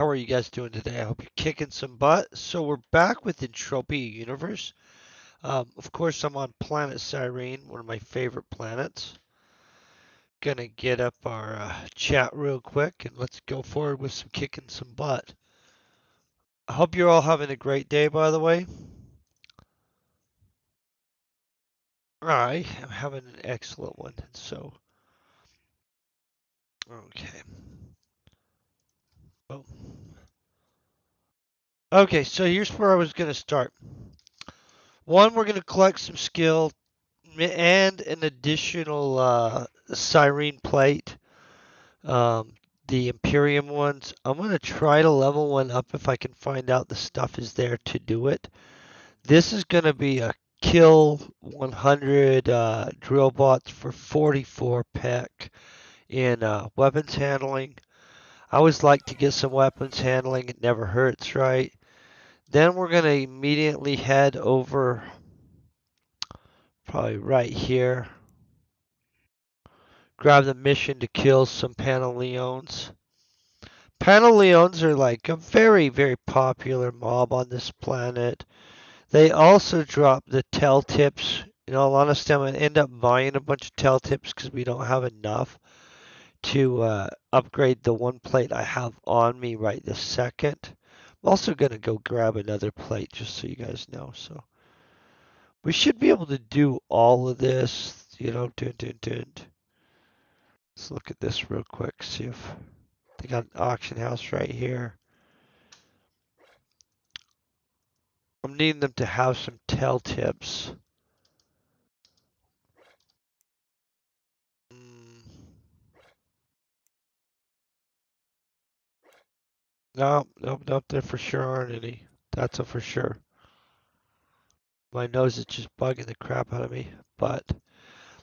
How are you guys doing today? I hope you're kicking some butt. So we're back with Entropia Universe. Of course, I'm on Planet Cyerene, one of my favorite planets. Gonna get up our chat real quick and let's go forward with some kicking some butt. I hope you're all having a great day, by the way. I am having an excellent one. So, okay. Oh. Okay, so here's where I was gonna start. One, we're gonna collect some skill and an additional Cyrene plate. Um, the Imperium ones. I'm going to try to level one up if I can find out the stuff is there to do it. This is going to be a kill 100 drill bots for 44 peck in weapons handling. I always like to get some weapons handling. It never hurts, right? Then we're going to immediately head over probably right here. Grab the mission to kill some Panaleons. Panaleons are like a very, very popular mob on this planet. They also drop the tail tips. In all honesty, I'm going to end up buying a bunch of tail tips because we don't have enough to upgrade the one plate I have on me right this second. I'm also going to go grab another plate just so you guys know. So we should be able to do all of this. Let's look at this real quick. See if they got an auction house right here. I'm needing them to have some tail tips. Nope, there for sure aren't any. That's a for sure. My nose is just bugging the crap out of me. But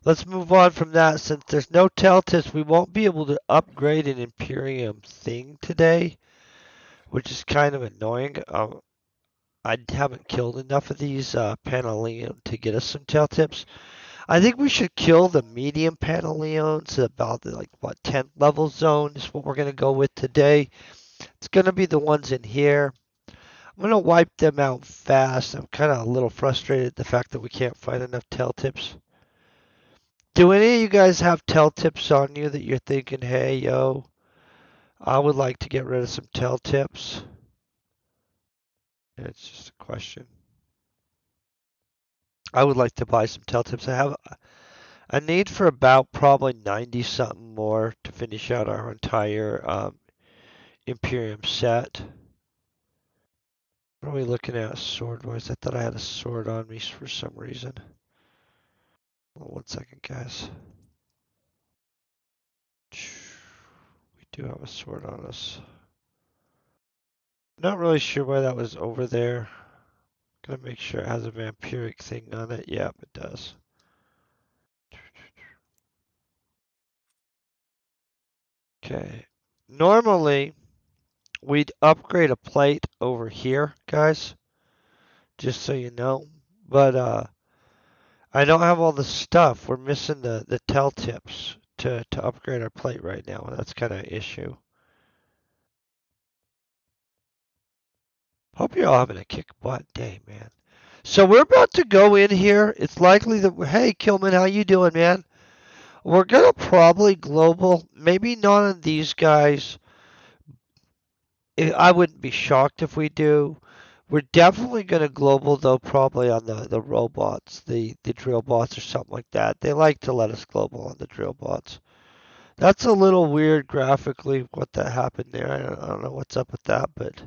let's move on from that. Since there's no tail tips, we won't be able to upgrade an Imperium thing today, which is kind of annoying. I haven't killed enough of these Panaleon to get us some tail tips. I think we should kill the medium Panaleons at about the 10th level zone is what we're gonna go with today. It's gonna be the ones in here. I'm gonna wipe them out fast. I'm kind of a little frustrated at the fact that we can't find enough tail tips. Do any of you guys have tail tips on you that you're thinking, hey, yo, I would like to get rid of some tail tips? Yeah, it's just a question. I would like to buy some tail tips. I have a need for about probably 90 something more to finish out our entire Imperium set. What are we looking at sword-wise? I thought I had a sword on me for some reason. Well, 1 second, guys. We do have a sword on us. Not really sure why that was over there. Gotta make sure it has a vampiric thing on it. Yep, it does. Okay. Normally, we'd upgrade a plate over here, guys. Just so you know. But I don't have all the stuff. We're missing the tail tips to upgrade our plate right now. That's kind of an issue. Hope you're all having a kick butt day, man. So we're about to go in here. It's likely that hey, Kilman, how you doing, man? We're gonna probably global. Maybe not on these guys. I wouldn't be shocked if we do. We're definitely gonna global though, probably on the robots, the drill bots or something like that. They like to let us global on the drill bots. That's a little weird graphically what that happened there. I don't know what's up with that, but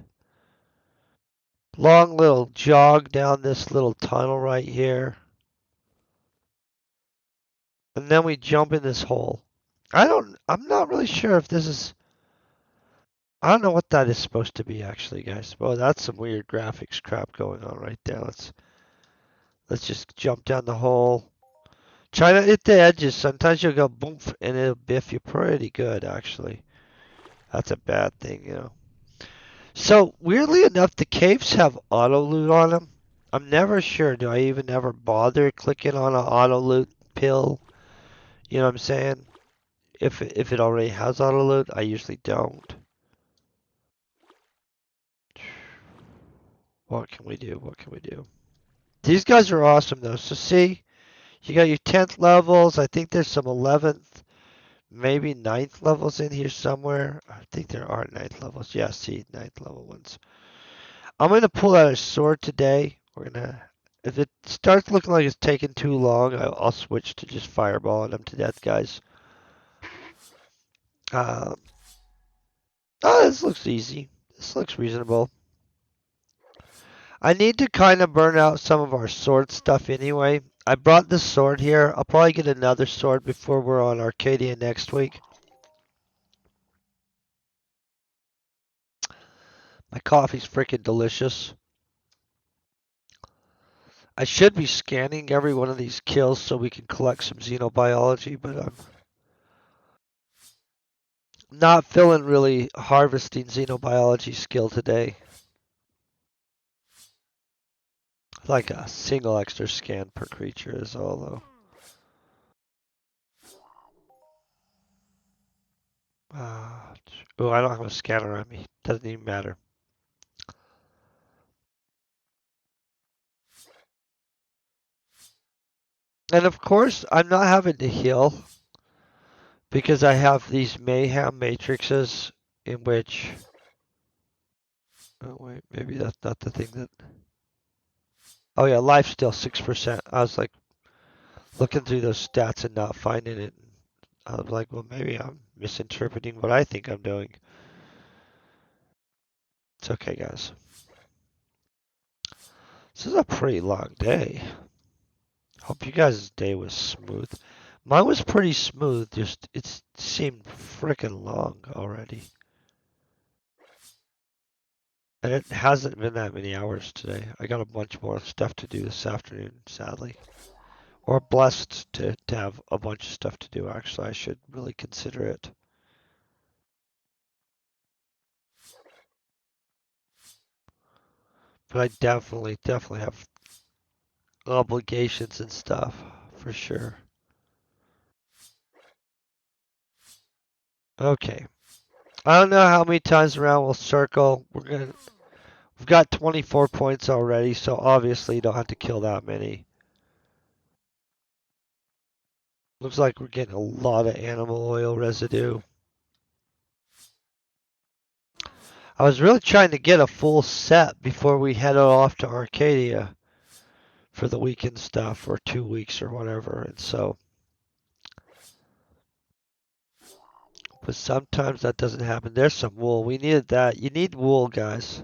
long little jog down this little tunnel right here. And then we jump in this hole. I'm not really sure if this is, I don't know what that is supposed to be actually, guys. Well, that's some weird graphics crap going on right there. Let's just jump down the hole. Try to hit the edges. Sometimes you'll go boom and it'll biff you pretty good actually. That's a bad thing, you know. So weirdly enough, the caves have auto loot on them. I'm never sure. Do I even ever bother clicking on an auto loot pill? You know what I'm saying? If it already has auto loot, I usually don't. What can we do? What can we do? These guys are awesome though. So see, you got your 10th levels. I think there's some 11th, maybe 9th levels in here somewhere. I think there are 9th levels. Yeah, see, 9th level ones. I'm gonna pull out a sword today. We're gonna. If it starts looking like it's taking too long, I'll switch to just fireballing them to death, guys. Uh, oh, this looks easy. This looks reasonable. I need to kind of burn out some of our sword stuff anyway. I brought this sword here. I'll probably get another sword before we're on Arcadia next week. My coffee's freaking delicious. I should be scanning every one of these kills so we can collect some xenobiology, but I'm not feeling really harvesting xenobiology skill today. Like a single extra scan per creature is all though. Oh, I don't have a scanner on me. Doesn't even matter. And of course, I'm not having to heal because I have these mayhem matrices in which. Oh wait, maybe that's not the thing that. Oh yeah, life's still 6%. I was like looking through those stats and not finding it. I was like, well, maybe I'm misinterpreting what I think I'm doing. It's okay, guys. This is a pretty long day. Hope you guys' day was smooth. Mine was pretty smooth, just it seemed freaking long already. And it hasn't been that many hours today. I got a bunch more stuff to do this afternoon, sadly. Or blessed to have a bunch of stuff to do, actually. I should really consider it. But I definitely have obligations and stuff, for sure. Okay. I don't know how many times around we'll circle. We've got 24 points already, so obviously you don't have to kill that many. Looks like we're getting a lot of animal oil residue. I was really trying to get a full set before we headed off to Arcadia for the weekend stuff, or 2 weeks or whatever, and so. But sometimes that doesn't happen. There's some wool. We needed that. You need wool, guys.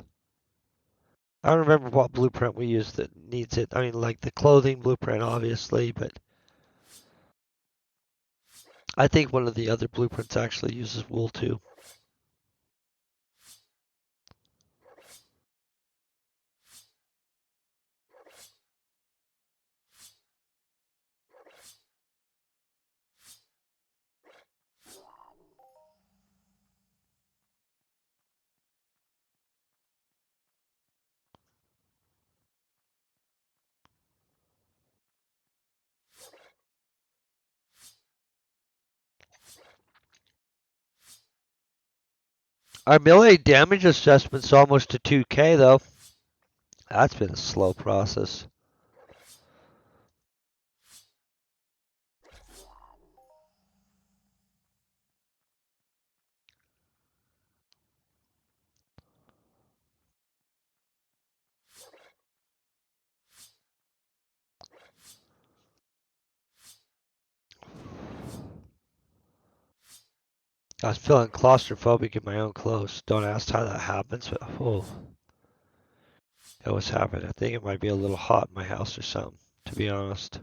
I don't remember what blueprint we used that needs it. I mean, like the clothing blueprint, obviously, but I think one of the other blueprints actually uses wool too. Our melee damage assessment's almost to 2K though. That's been a slow process. I was feeling claustrophobic in my own clothes. Don't ask how that happens, but oh, it was happening. I think it might be a little hot in my house or something, to be honest.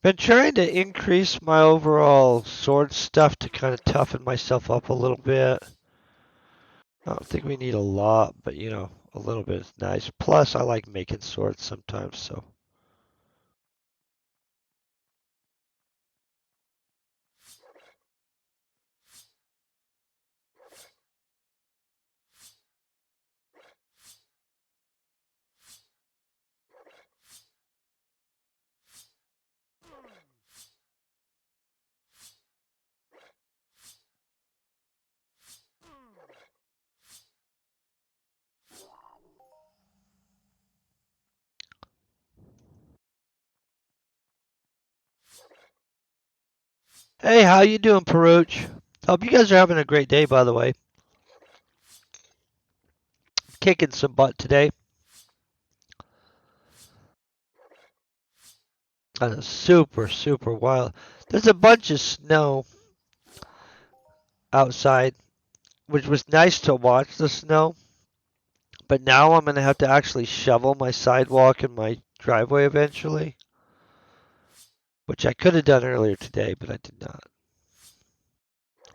Been trying to increase my overall sword stuff to kind of toughen myself up a little bit. I don't think we need a lot, but you know, a little bit is nice. Plus, I like making swords sometimes, so. Hey, how you doing, Peruch? Hope you guys are having a great day, by the way. Kicking some butt today. Super, super wild. There's a bunch of snow outside, which was nice to watch the snow. But now I'm gonna have to actually shovel my sidewalk and my driveway eventually, which I could have done earlier today, but I did not.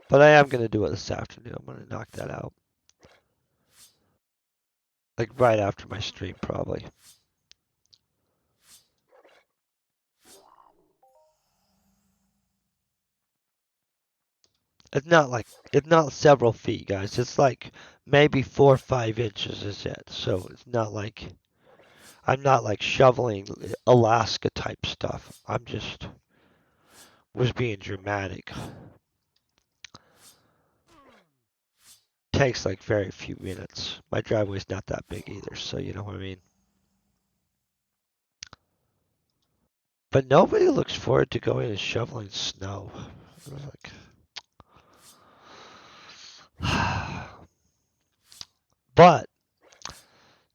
But I am gonna do it this afternoon. I'm gonna knock that out, like right after my stream, probably. It's not several feet, guys. It's like maybe 4 or 5 inches is it. So it's not like I'm not like shoveling Alaska type stuff. I'm just was being dramatic. Takes like very few minutes. My driveway's not that big either, so you know what I mean. But nobody looks forward to going and shoveling snow. Like, but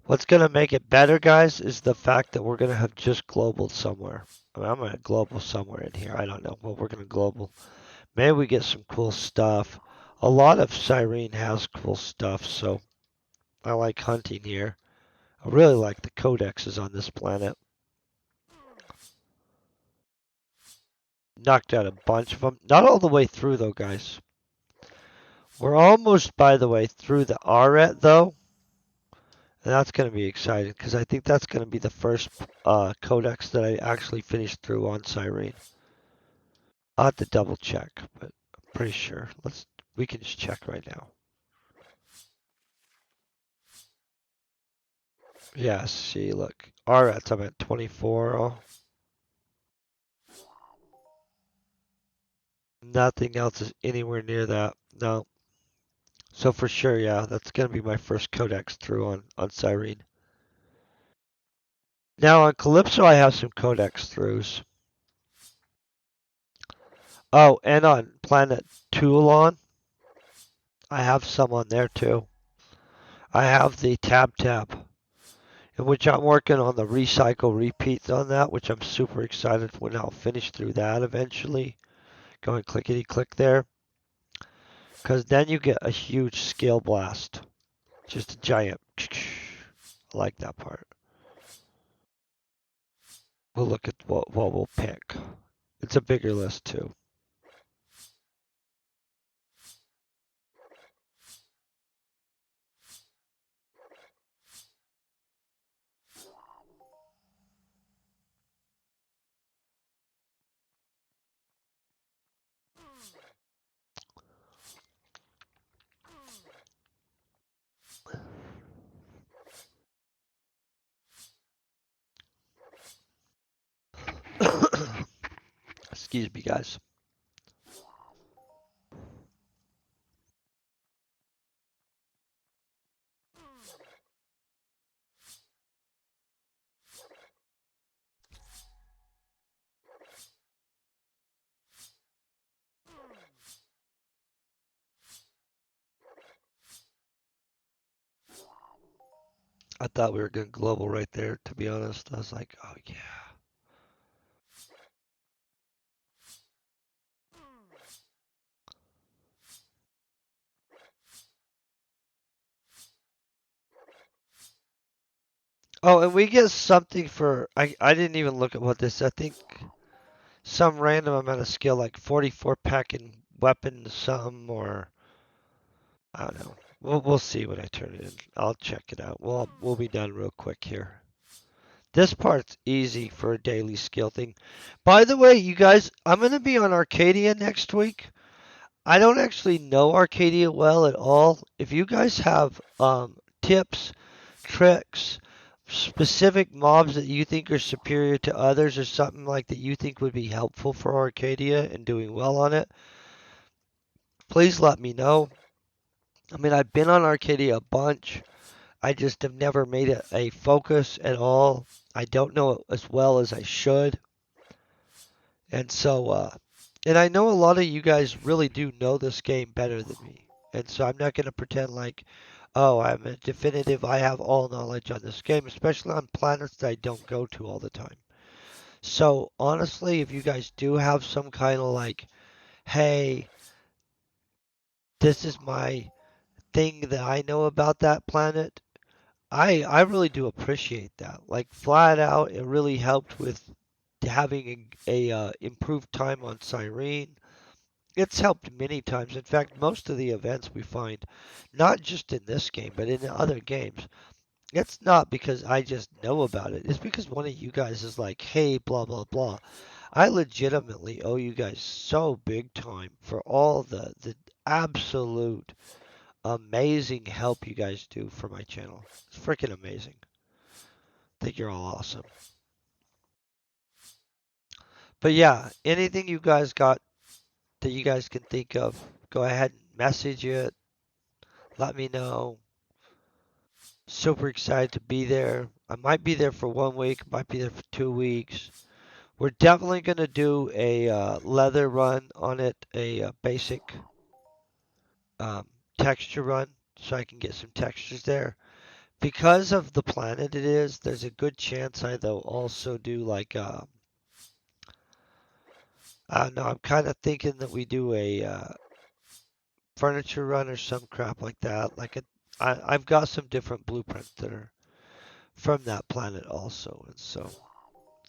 what's gonna make it better, guys, is the fact that we're gonna have just global somewhere. I mean, I'm gonna global somewhere in here. I don't know, but we're gonna global. Maybe we get some cool stuff. A lot of Cyrene has cool stuff, so I like hunting here. I really like the codexes on this planet. Knocked out a bunch of them. Not all the way through, though, guys. We're almost, by the way, through the Aret, though. And that's going to be exciting, because I think that's going to be the first codex that I actually finished through on Cyrene. I'll have to double check, but I'm pretty sure. We can just check right now. Yeah, see, look. Arets, I'm at 24. Oh, nothing else is anywhere near that. No. So for sure, yeah, that's gonna be my first codex through on Cyrene. Now on Calypso, I have some codex throughs. Oh, and on Planet Toulon, I have some on there too. I have the Tab, in which I'm working on the recycle repeats on that, which I'm super excited when I'll finish through that eventually. Going clickety click there, because then you get a huge scale blast, just a giant. I like that part. We'll look at what we'll pick. It's a bigger list too. Excuse me, guys. I thought we were going global right there, to be honest. I was like, oh yeah. Oh, and we get something for, I didn't even look at what this, I think some random amount of skill, like 44 packing weapon some, or I don't know. We'll see when I turn it in. I'll check it out. We'll be done real quick here. This part's easy for a daily skill thing. By the way, you guys, I'm going to be on Arcadia next week. I don't actually know Arcadia well at all. If you guys have tips, tricks, specific mobs that you think are superior to others, or something like that you think would be helpful for Arcadia and doing well on it, please let me know. I mean, I've been on Arcadia a bunch. I just have never made it a focus at all. I don't know it as well as I should. And so And I know a lot of you guys really do know this game better than me. And so I'm not going to pretend like, oh, I'm a definitive, I have all knowledge on this game, especially on planets that I don't go to all the time. So honestly, if you guys do have some kind of like, hey, this is my thing that I know about that planet, I really do appreciate that. Like flat out, it really helped with having a improved time on Cyrene. It's helped many times. In fact, most of the events we find, not just in this game, but in other games, it's not because I just know about it. It's because one of you guys is like, hey, blah, blah, blah. I legitimately owe you guys so big time for all the absolute amazing help you guys do for my channel. It's freaking amazing. I think you're all awesome. But yeah, anything you guys got that you guys can think of, go ahead and message it. Let me know. Super excited to be there. I might be there for 1 week, might be there for 2 weeks. We're definitely going to do a leather run on it, a basic um, texture run, so I can get some textures there. Because of the planet it is, there's a good chance I'll also do like, I don't know, I'm kind of thinking that we do a furniture run or some crap like that. I've got some different blueprints that are from that planet also, and so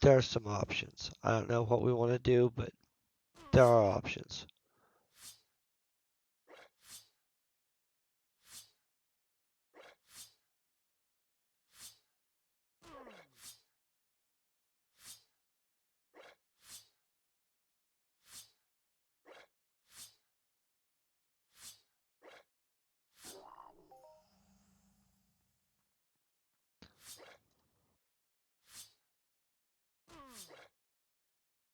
there are some options. I don't know what we want to do, but there are options.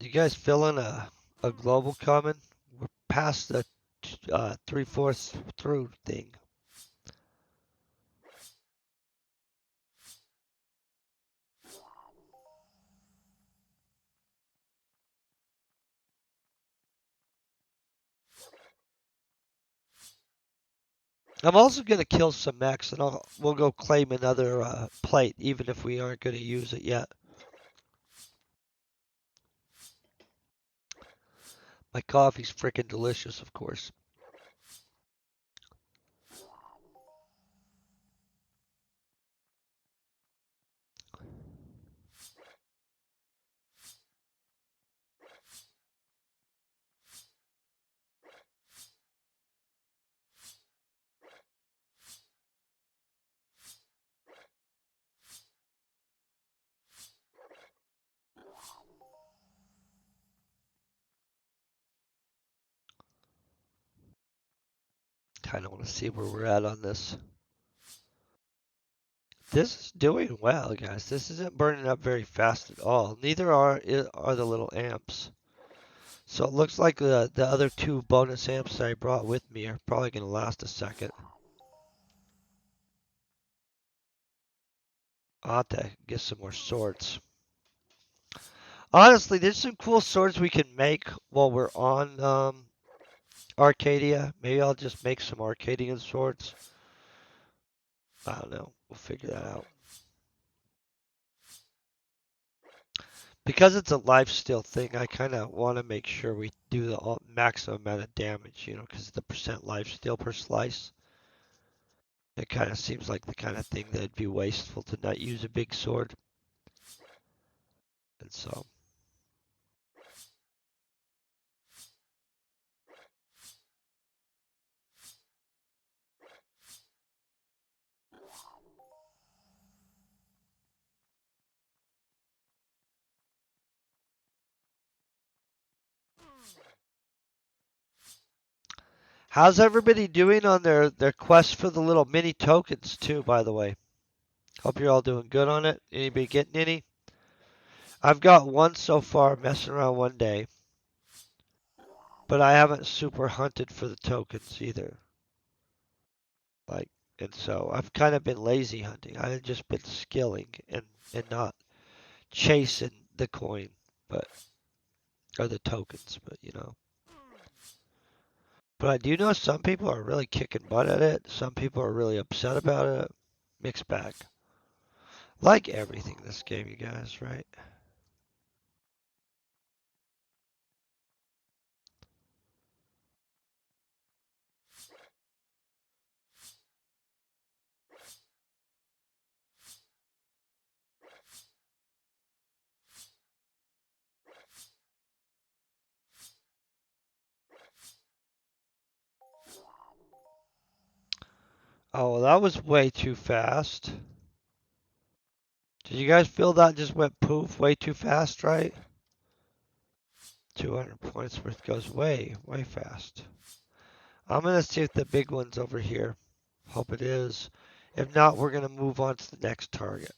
You guys feeling a global coming? We're past the 3/4 through thing. I'm also gonna kill some mechs, and we'll go claim another plate, even if we aren't gonna use it yet. My coffee's freaking delicious, of course. Kind of want to see where we're at on this. This is doing well, guys. This isn't burning up very fast at all. Neither are the little amps. So it looks like the other two bonus amps that I brought with me are probably going to last a second. I'll have to get some more swords. Honestly, there's some cool swords we can make while we're on Arcadia. Maybe I'll just make some Arcadian swords. I don't know. We'll figure that out. Because it's a lifesteal thing, I kind of want to make sure we do the maximum amount of damage, because the percent lifesteal per slice. It kind of seems like the kind of thing that'd be wasteful to not use a big sword. And so, how's everybody doing on their quest for the little mini tokens too, by the way? Hope you're all doing good on it. Anybody getting any? I've got one so far, messing around one day, but I haven't super hunted for the tokens either. Like, and so I've kind of been lazy hunting. I've just been skilling and not chasing the coin, but or the tokens, but. But I do know some people are really kicking butt at it. Some people are really upset about it. Mixed bag. Like everything in this game, you guys, right? Oh, well, that was way too fast. Did you guys feel that just went poof way too fast, right? 200 points worth goes way, way fast. I'm going to see if the big one's over here. Hope it is. If not, we're going to move on to the next target.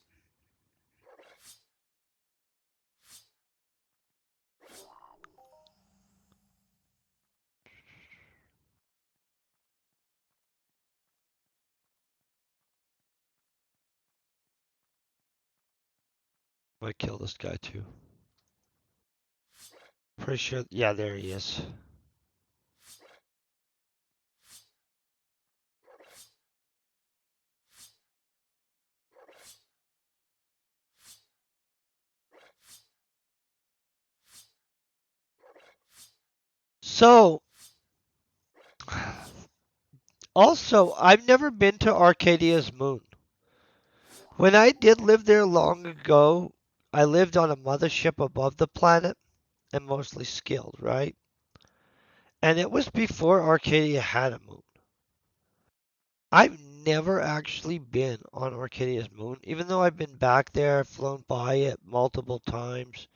Might kill this guy too. Pretty sure. Yeah, there he is. So, also, I've never been to Arcadia's moon. When I did live there long ago, I lived on a mothership above the planet and mostly skilled, right? And it was before Arcadia had a moon. I've never actually been on Arcadia's moon, even though I've been back there, flown by it multiple times.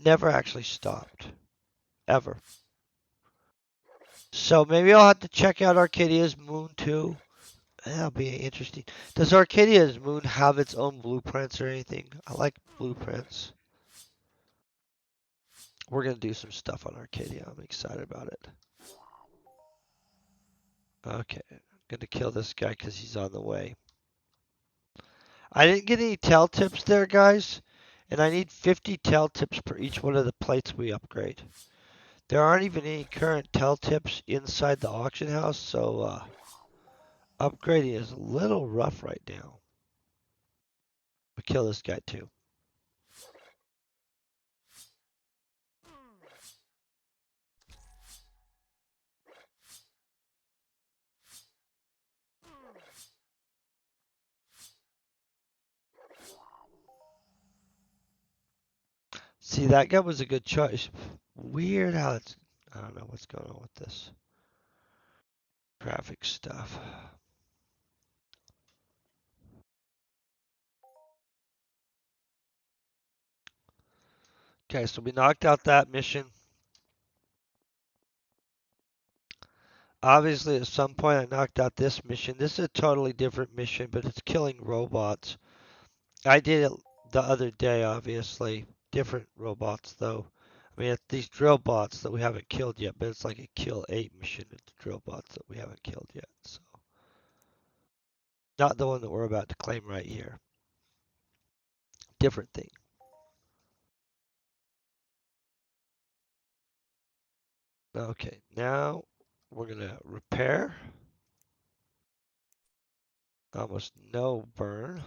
Never actually stopped. Ever. So maybe I'll have to check out Arcadia's moon too. That'll be interesting. Does Arcadia's moon have its own blueprints or anything? I like blueprints. We're going to do some stuff on Arcadia. I'm excited about it. Okay. I'm going to kill this guy because he's on the way. I didn't get any tell tips there, guys. And I need 50 tell tips per each one of the plates we upgrade. There aren't even any current tell tips inside the auction house, so upgrading is a little rough right now. But kill this guy too. See, that guy was a good choice. Weird how it's. I don't know what's going on with this graphic stuff. Okay, so we knocked out that mission. Obviously, at some point, I knocked out this mission. This is a totally different mission, but it's killing robots. I did it the other day, obviously. Different robots, though. I mean, it's these drill bots that we haven't killed yet, but it's like a kill 8 mission. It's drill bots that we haven't killed yet. So, not the one that we're about to claim right here. Different thing. Okay, now we're going to repair. Almost no burn.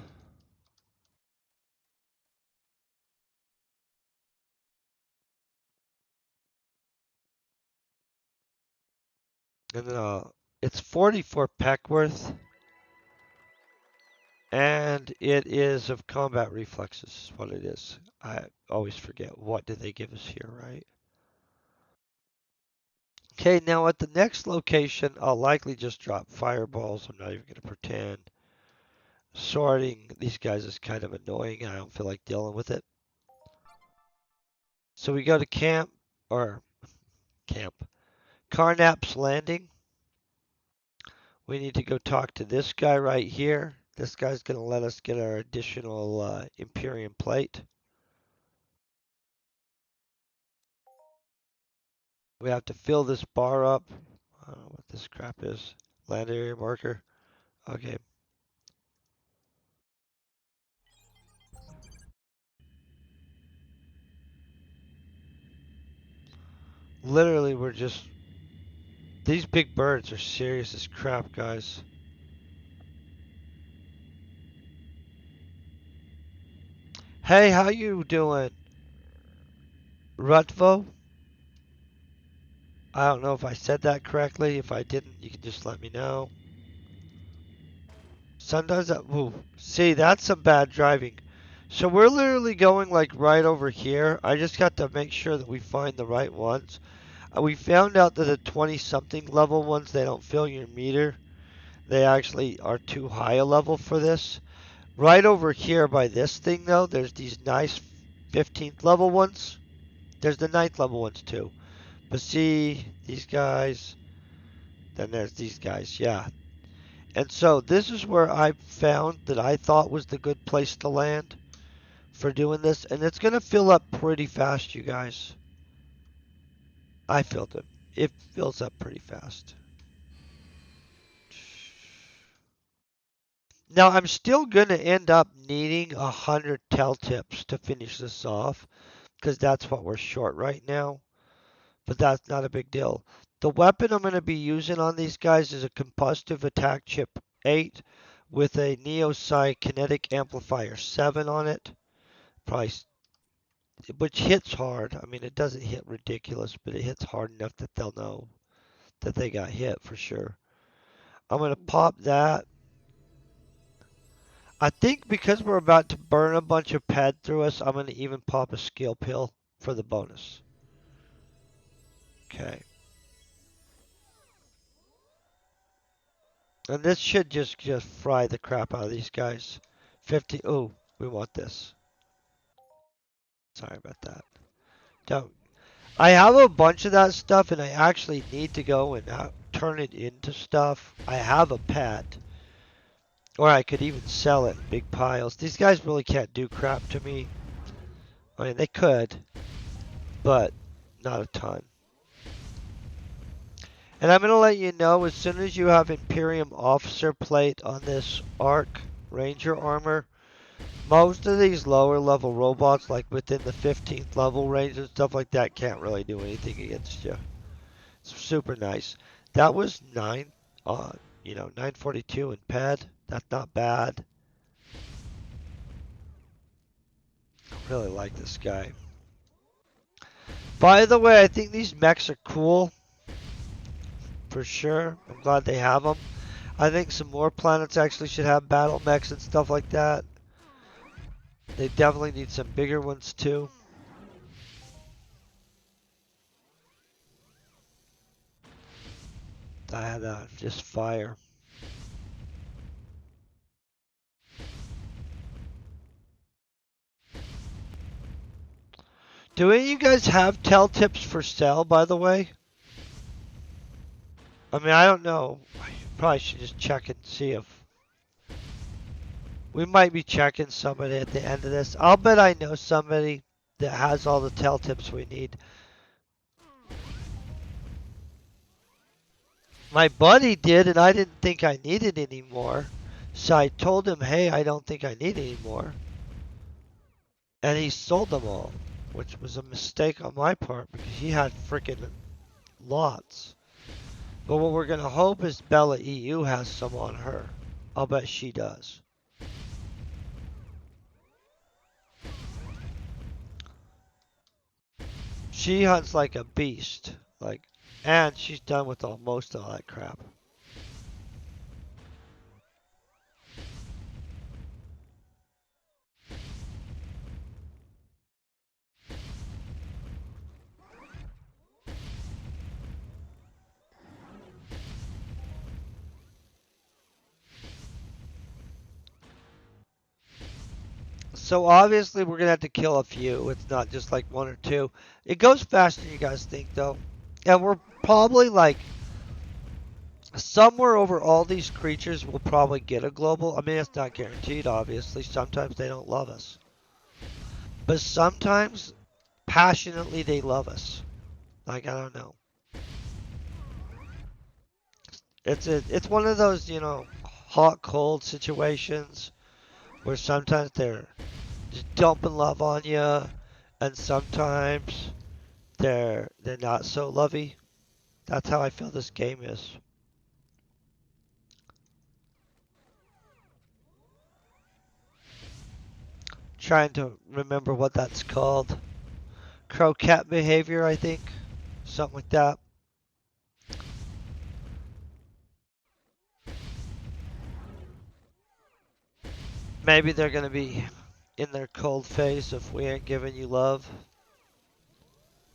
And then it's 44 Peckworth. And it is of combat reflexes, is what it is. I always forget. What did they give us here, right? Okay, now at the next location, I'll likely just drop fireballs. I'm not even going to pretend. Sorting these guys is kind of annoying. I don't feel like dealing with it. So we go to camp. Carnap's Landing. We need to go talk to this guy right here. This guy's going to let us get our additional Imperium Plate. We have to fill this bar up. I don't know what this crap is. Land area marker. Okay. Literally, we're just These big birds are serious as crap, guys. Hey, how you doing? Rutvo? I don't know if I said that correctly. If I didn't, you can just let me know. Sometimes that, ooh, see, that's some bad driving. So we're literally going like right over here. I just got to make sure that we find the right ones. We found out that the 20 something level ones, they don't fill your meter. They actually are too high a level for this. Right over here by this thing though, there's these nice 15th level ones. There's the 9th level ones too. But see, these guys, then there's these guys, yeah. And so this is where I found that I thought was the good place to land for doing this. And it's going to fill up pretty fast, you guys. I filled it. It fills up pretty fast. Now I'm still going to end up needing 100 tell tips to finish this off because that's what we're short right now. But that's not a big deal. The weapon I'm going to be using on these guys is a Combustive Attack Chip 8 with a Neopsi Kinetic Amplifier 7 on it. Probably, which hits hard. I mean, it doesn't hit ridiculous, but it hits hard enough that they'll know that they got hit for sure. I'm going to pop that. I think because we're about to burn a bunch of pad through us, I'm going to even pop a skill pill for the bonus. Okay. And this should just fry the crap out of these guys. 50. Oh, we want this. Sorry about that. Don't. I have a bunch of that stuff, and I actually need to go and turn it into stuff. I have a pet, or I could even sell it in big piles. These guys really can't do crap to me. I mean, they could, but not a ton. And I'm going to let you know as soon as you have Imperium Officer Plate on this Arc Ranger armor, most of these lower level robots, like within the 15th level range and stuff like that, can't really do anything against you. It's super nice. That was 942 in pad. That's not bad. I really like this guy. By the way, I think these mechs are cool. For sure. I'm glad they have them. I think some more planets actually should have battle mechs and stuff like that. They definitely need some bigger ones too. I had just fire. Do any of you guys have tell tips for sale, by the way? I mean, I don't know. I probably should just check and see if we might be checking somebody at the end of this. I'll bet I know somebody that has all the tell tips we need. My buddy did, and I didn't think I needed any more. So I told him, hey, I don't think I need any more. And he sold them all, which was a mistake on my part because he had freaking lots. But what we're going to hope is Bella EU has some on her. I'll bet she does. She hunts like a beast. And she's done with most of all that crap. So obviously we're going to have to kill a few. It's not just like one or two. It goes faster than you guys think though. And we're probably like somewhere over all these creatures will probably get a global. I mean, it's not guaranteed obviously. Sometimes they don't love us. But sometimes passionately they love us. Like, I don't know. It's one of those, hot cold situations where sometimes they're just dumping love on you and sometimes they're not so lovey. That's how I feel this game is. Trying to remember what that's called. Croquette behavior, I think. Something like that. Maybe they're going to be in their cold phase if we ain't giving you love.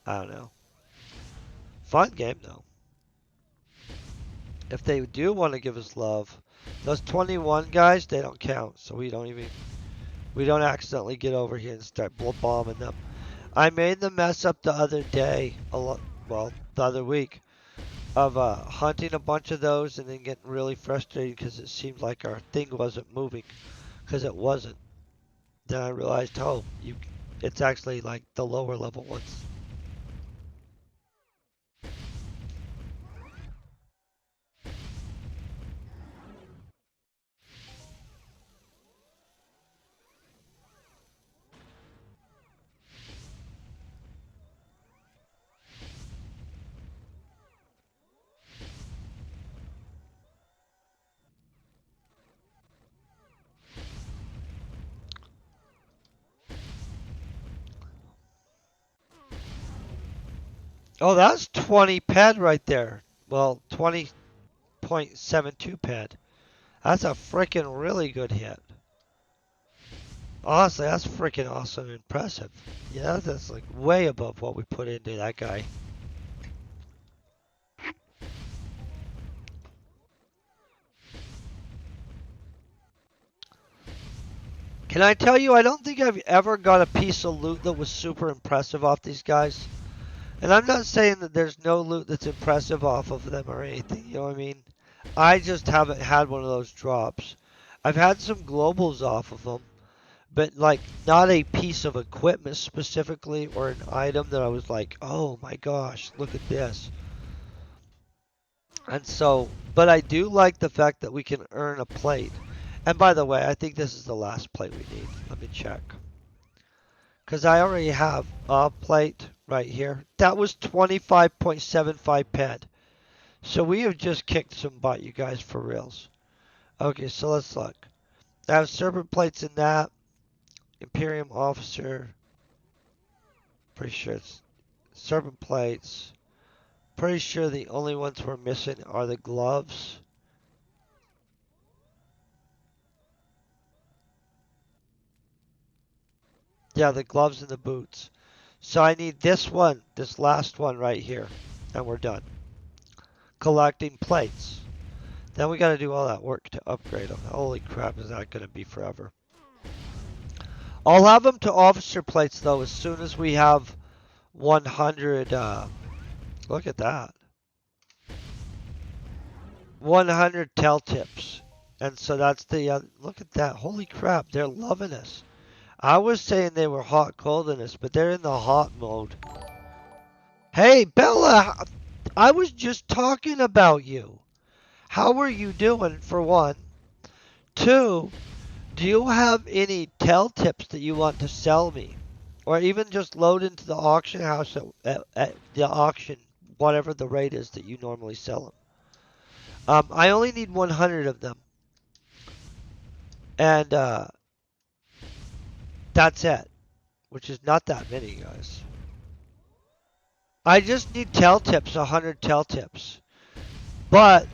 I don't know. Fun game, though. If they do want to give us love, those 21 guys, they don't count. So we don't accidentally get over here and start bombing them. I made the mess up the other day, well, the other week, of hunting a bunch of those and then getting really frustrated because it seemed like our thing wasn't moving, because it wasn't. Then I realized, oh, it's actually like the lower level ones. Oh, that's 20 ped right there. Well, 20.72 ped. That's a freaking really good hit. Honestly, that's freaking awesome and impressive. Yeah, that's like way above what we put into that guy. Can I tell you, I don't think I've ever got a piece of loot that was super impressive off these guys. And I'm not saying that there's no loot that's impressive off of them or anything, you know what I mean? I just haven't had one of those drops. I've had some globals off of them, but like not a piece of equipment specifically or an item that I was like, oh my gosh, look at this. And so, but I do like the fact that we can earn a plate. And by the way, I think this is the last plate we need. Let me check. Because I already have a plate right here. That was 25.75 ped. So we have just kicked some butt, you guys, for reals. Okay, so let's look. I have serpent plates in that. Imperium Officer. Pretty sure it's serpent plates. Pretty sure the only ones we're missing are the gloves. Yeah, the gloves and the boots. So I need this one, this last one right here. And we're done. Collecting plates. Then we got to do all that work to upgrade them. Holy crap, is that going to be forever. I'll have them to officer plates, though, as soon as we have 100, look at that. 100 tail tips. And so that's the, look at that. Holy crap, they're loving us. I was saying they were hot cold in us, but they're in the hot mode. Hey, Bella, I was just talking about you. How are you doing, for one? Two, do you have any tail tips that you want to sell me? Or even just load into the auction house at the auction, whatever the rate is that you normally sell them. I only need 100 of them. And that's it. Which is not that many, guys. I just need tail tips, 100 tail tips. But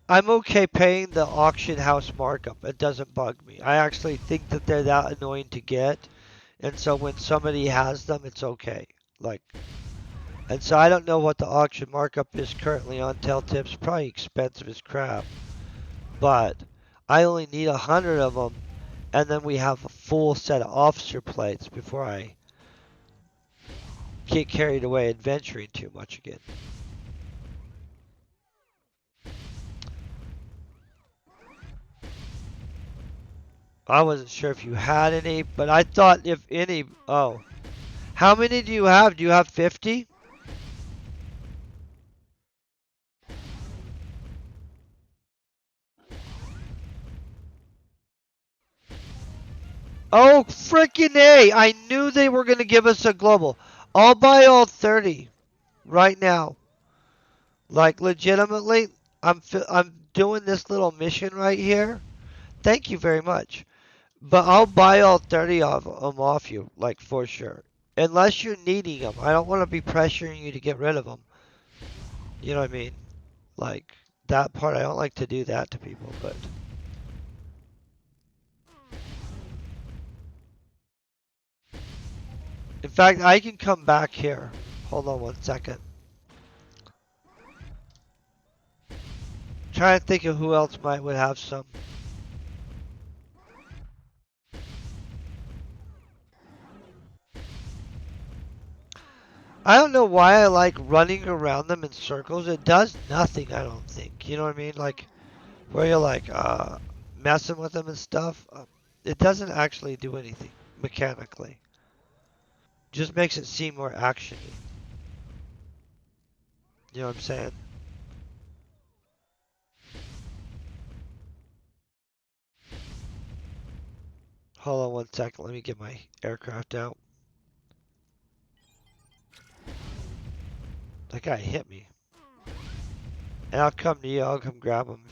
I'm okay paying the auction house markup. It doesn't bug me. I actually think that they're that annoying to get. And so when somebody has them, it's okay. Like, and so I don't know what the auction markup is currently on tail tips. Probably expensive as crap. But I only need 100 of them. And then we have a full set of officer plates before I get carried away adventuring too much again. I wasn't sure if you had any, but I thought if any. Oh. How many do you have? Do you have 50? Oh, frickin' A. I knew they were going to give us a global. I'll buy all 30 right now. Like legitimately, I'm doing this little mission right here. Thank you very much. But I'll buy all 30 of them off you, like for sure. Unless you're needing them. I don't want to be pressuring you to get rid of them. You know what I mean? Like that part, I don't like to do that to people, but in fact, I can come back here. Hold on one second. Trying to think of who else might would have some. I don't know why I like running around them in circles. It does nothing, I don't think. You know what I mean? Like where you're like messing with them and stuff. It doesn't actually do anything mechanically. Just makes it seem more actiony. You know what I'm saying? Hold on one second. Let me get my aircraft out. That guy hit me. And I'll come to you. I'll come grab him.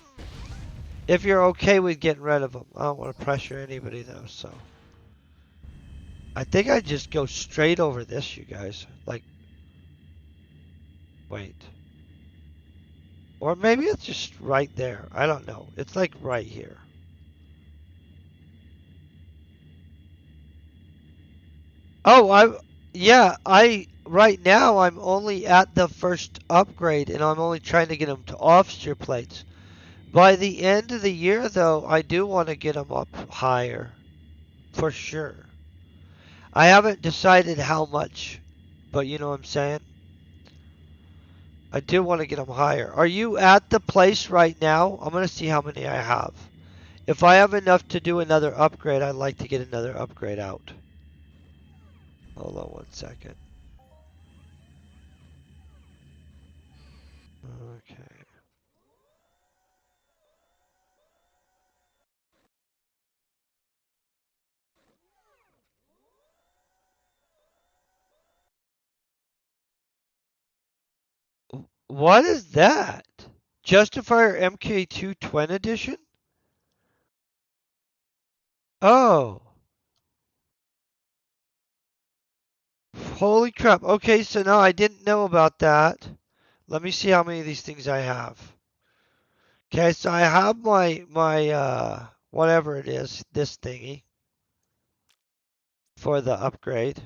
If you're okay with getting rid of him. I don't want to pressure anybody though, so. I think I just go straight over this, you guys. Like, wait. Or maybe it's just right there. I don't know. It's like right here. Oh, right now I'm only at the first upgrade and I'm only trying to get them to officer plates. By the end of the year though, I do want to get them up higher. For sure. I haven't decided how much, but you know what I'm saying? I do want to get them higher. Are you at the place right now? I'm going to see how many I have. If I have enough to do another upgrade, I'd like to get another upgrade out. Hold on one second. Okay. What is that? Justifier MK2 Twin Edition? Oh. Holy crap. Okay, so no, I didn't know about that. Let me see how many of these things I have. Okay, so I have my whatever it is, this thingy for the upgrade.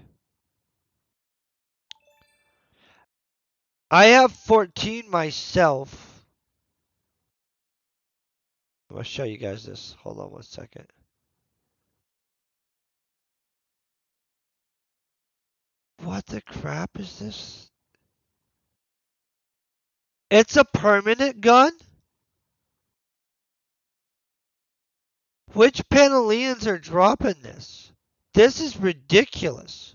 I have 14 myself. I'm gonna show you guys this. Hold on one second. What the crap is this? It's a permanent gun? Which Panaleons are dropping this? This is ridiculous.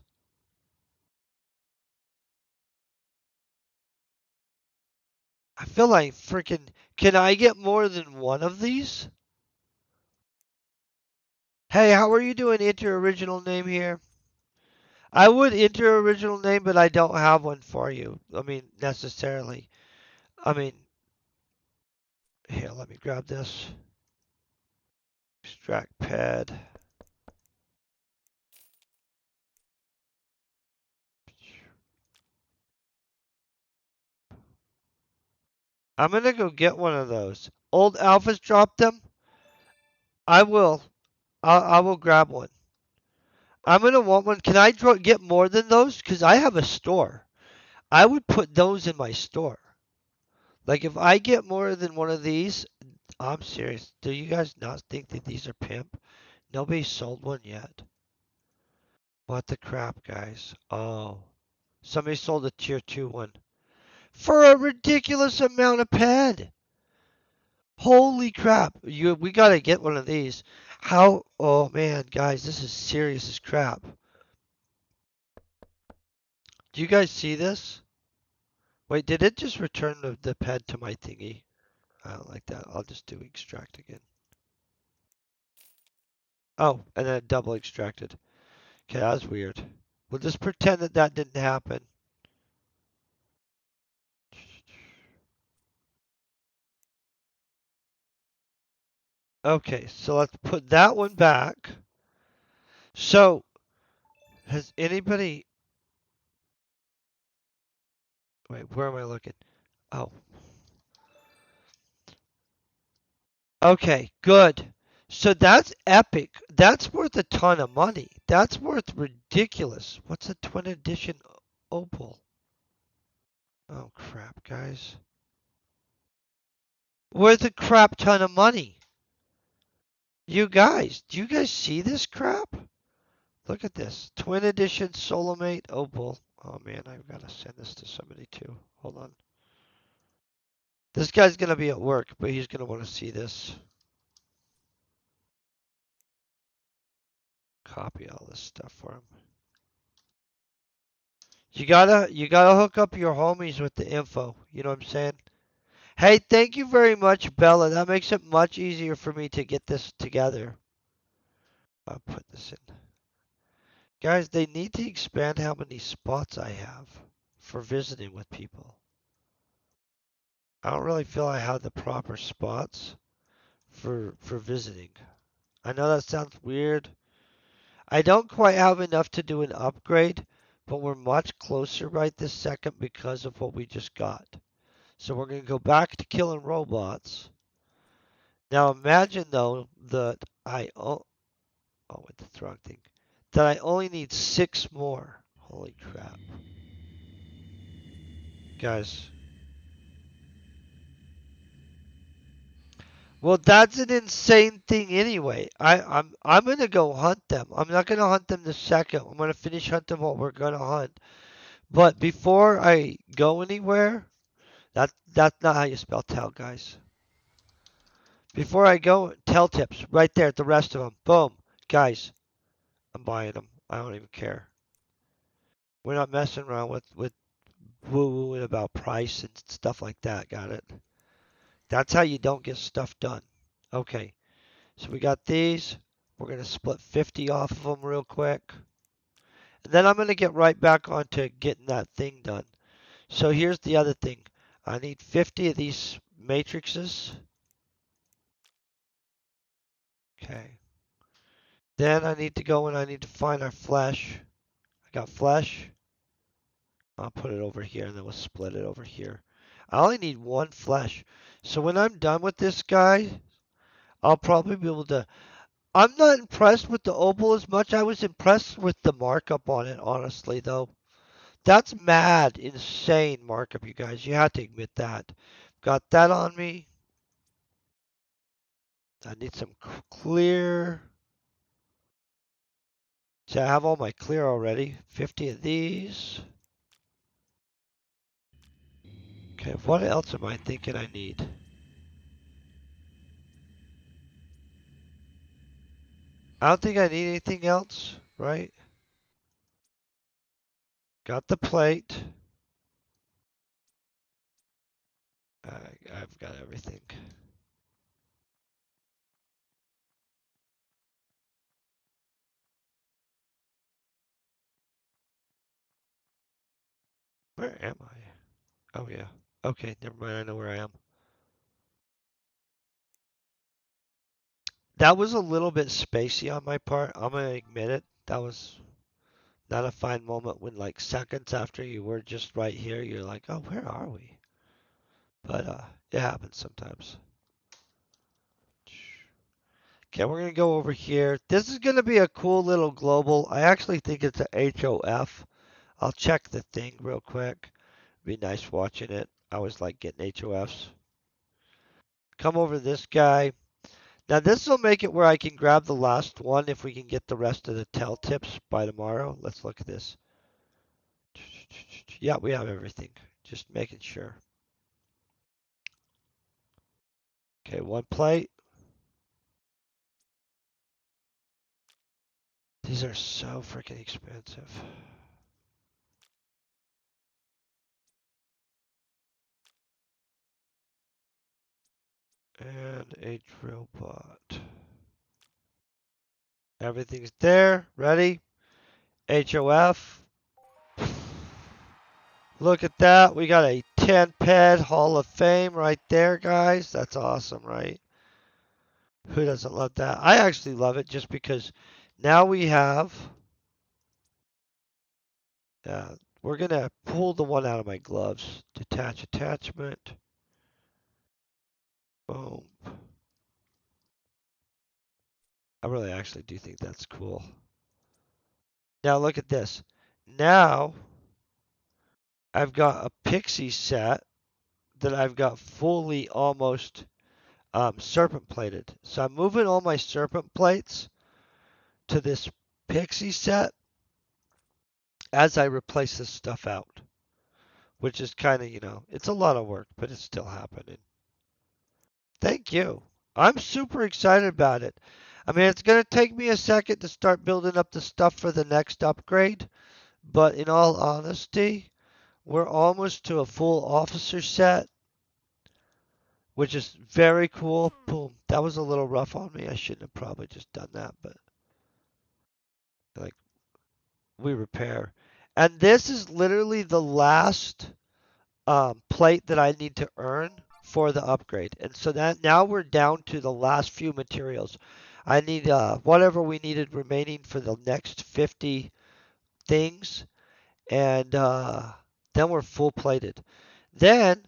I feel like freaking. Can I get more than one of these? Hey, how are you doing? Enter original name here. I would enter original name, but I don't have one for you. I mean, necessarily. I mean, here, let me grab this. Extract pad. I'm gonna go get one of those. Old Alphas dropped them. I will. I will grab one. I'm gonna want one. Can I get more than those? Because I have a store. I would put those in my store. Like if I get more than one of these, I'm serious. Do you guys not think that these are pimp? Nobody sold one yet. What the crap, guys? Oh, somebody sold a tier 2 one for a ridiculous amount of ped. Holy crap! We gotta get one of these. How? Oh man, guys, this is serious as crap. Do you guys see this? Wait, did it just return the ped to my thingy? I don't like that. I'll just do extract again. Oh, and then double extracted. Okay, that was weird. We'll just pretend that that didn't happen. Okay, so let's put that one back. So, has anybody... Wait, where am I looking? Oh, okay, good. So that's epic. That's worth a ton of money. That's worth ridiculous. What's a twin edition opal? Oh, crap, guys. Worth a crap ton of money. You guys, do you guys see this crap? Look at this. Twin edition Soulmate opal. Oh, man, I've got to send this to somebody, too. Hold on. This guy's going to be at work, but he's going to want to see this. Copy all this stuff for him. You gotta hook up your homies with the info. You know what I'm saying? Hey, thank you very much, Bella. That makes it much easier for me to get this together. I'll put this in. Guys, they need to expand how many spots I have for visiting with people. I don't really feel I have the proper spots for visiting. I know that sounds weird. I don't quite have enough to do an upgrade, but we're much closer right this second because of what we just got. So we're going to go back to killing robots. Now imagine though that wait, that's the wrong thing. That I only need 6 more. Holy crap. Guys. Well, that's an insane thing anyway. I'm gonna go hunt them. I'm not gonna hunt them the second. I'm gonna finish hunting what we're gonna hunt. But before I go anywhere, that's not how you spell tell, guys. Before I go, tell tips right there. The rest of them, boom, guys. I'm buying them. I don't even care. We're not messing around with woo wooing about price and stuff like that. Got it? That's how you don't get stuff done. Okay, so we got these. We're gonna split 50 off of them real quick, and then I'm gonna get right back onto getting that thing done. So here's the other thing. I need 50 of these matrices. Okay. Then I need to go and I need to find our flesh. I got flesh. I'll put it over here and then we'll split it over here. I only need 1 flesh. So when I'm done with this guy, I'll probably be able to... I'm not impressed with the opal as much. I was impressed with the markup on it, honestly, though. That's mad, insane markup, you guys. You have to admit that. Got that on me. I need some clear. See, I have all my clear already. 50 of these. Okay, what else am I thinking I need? I don't think I need anything else, right? Got the plate. I've got everything. Where am I? Oh, yeah. Okay, never mind. I know where I am. That was a little bit spacey on my part. I'm going to admit it. That was not a fine moment when, like, seconds after you were just right here, you're like, oh, where are we? But it happens sometimes. Okay, we're going to go over here. This is going to be a cool little global. I actually think it's a HOF. I'll check the thing real quick. Be nice watching it. I always like getting HOFs. Come over to this guy. Now this will make it where I can grab the last one if we can get the rest of the tell tips by tomorrow. Let's look at this. Yeah, we have everything. Just making sure. Okay, 1 plate. These are so freaking expensive. And a drill bot. Everything's there. Ready? HOF. Look at that. We got a 10 ped Hall of Fame right there, guys. That's awesome, right? Who doesn't love that? I actually love it just because now we have. Uh, we're gonna pull the one out of my gloves. Detach attachment. Boom. I really actually do think that's cool. Now look at this. Now I've got a pixie set that I've got fully almost serpent plated. So I'm moving all my serpent plates to this pixie set as I replace this stuff out, which is kind of, it's a lot of work, but it's still happening. Thank you. I'm super excited about it. I mean, it's going to take me a second to start building up the stuff for the next upgrade, but in all honesty, we're almost to a full officer set, which is very cool. Boom. That was a little rough on me. I shouldn't have probably just done that, but like we repair. And this is literally the last plate that I need to earn for the upgrade. And so that now we're down to the last few materials. I need whatever we needed remaining for the next 50 things, and then we're full plated. Then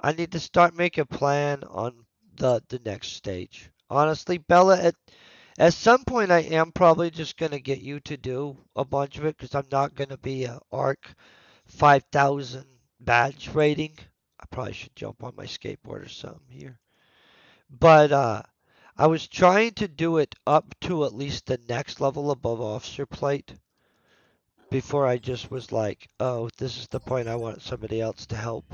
I need to start making a plan on the next stage. Honestly, Bella, at some point I am probably just gonna get you to do a bunch of it because I'm not gonna be a ARC 5,000 badge rating. I probably should jump on my skateboard or something here. But I was trying to do it up to at least the next level above Officer Plate before I just was like, oh, this is the point I want somebody else to help.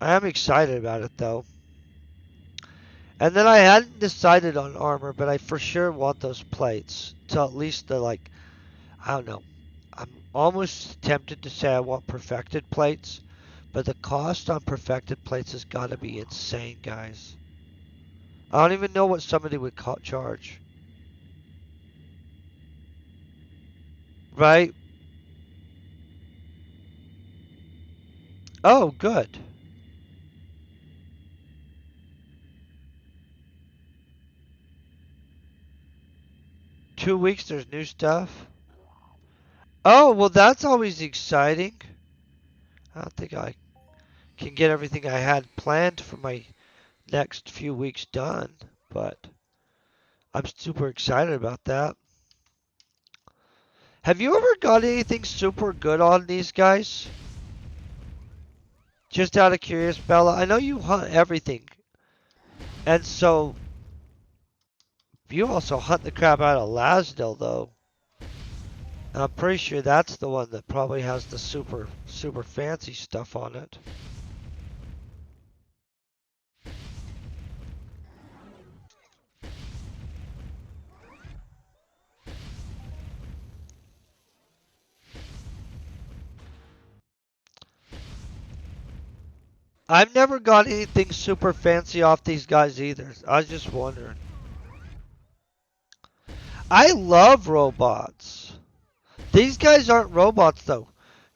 I am excited about it though. And then I hadn't decided on armor, but I for sure want those plates. So at least the like, I don't know. I'm almost tempted to say I want perfected plates, but the cost on perfected plates has got to be insane, guys. I don't even know what somebody would charge. Right? Oh, good. 2 weeks, there's new stuff. Oh, well, that's always exciting. I don't think I can get everything I had planned for my next few weeks done, but I'm super excited about that. Have you ever got anything super good on these guys? Just out of curious, Bella. I know you hunt everything, and so you also hunt the crap out of Lasdell, though. And I'm pretty sure that's the one that probably has the super fancy stuff on it. I've never got anything super fancy off these guys either. I was just wondering. I love robots. These guys aren't robots though.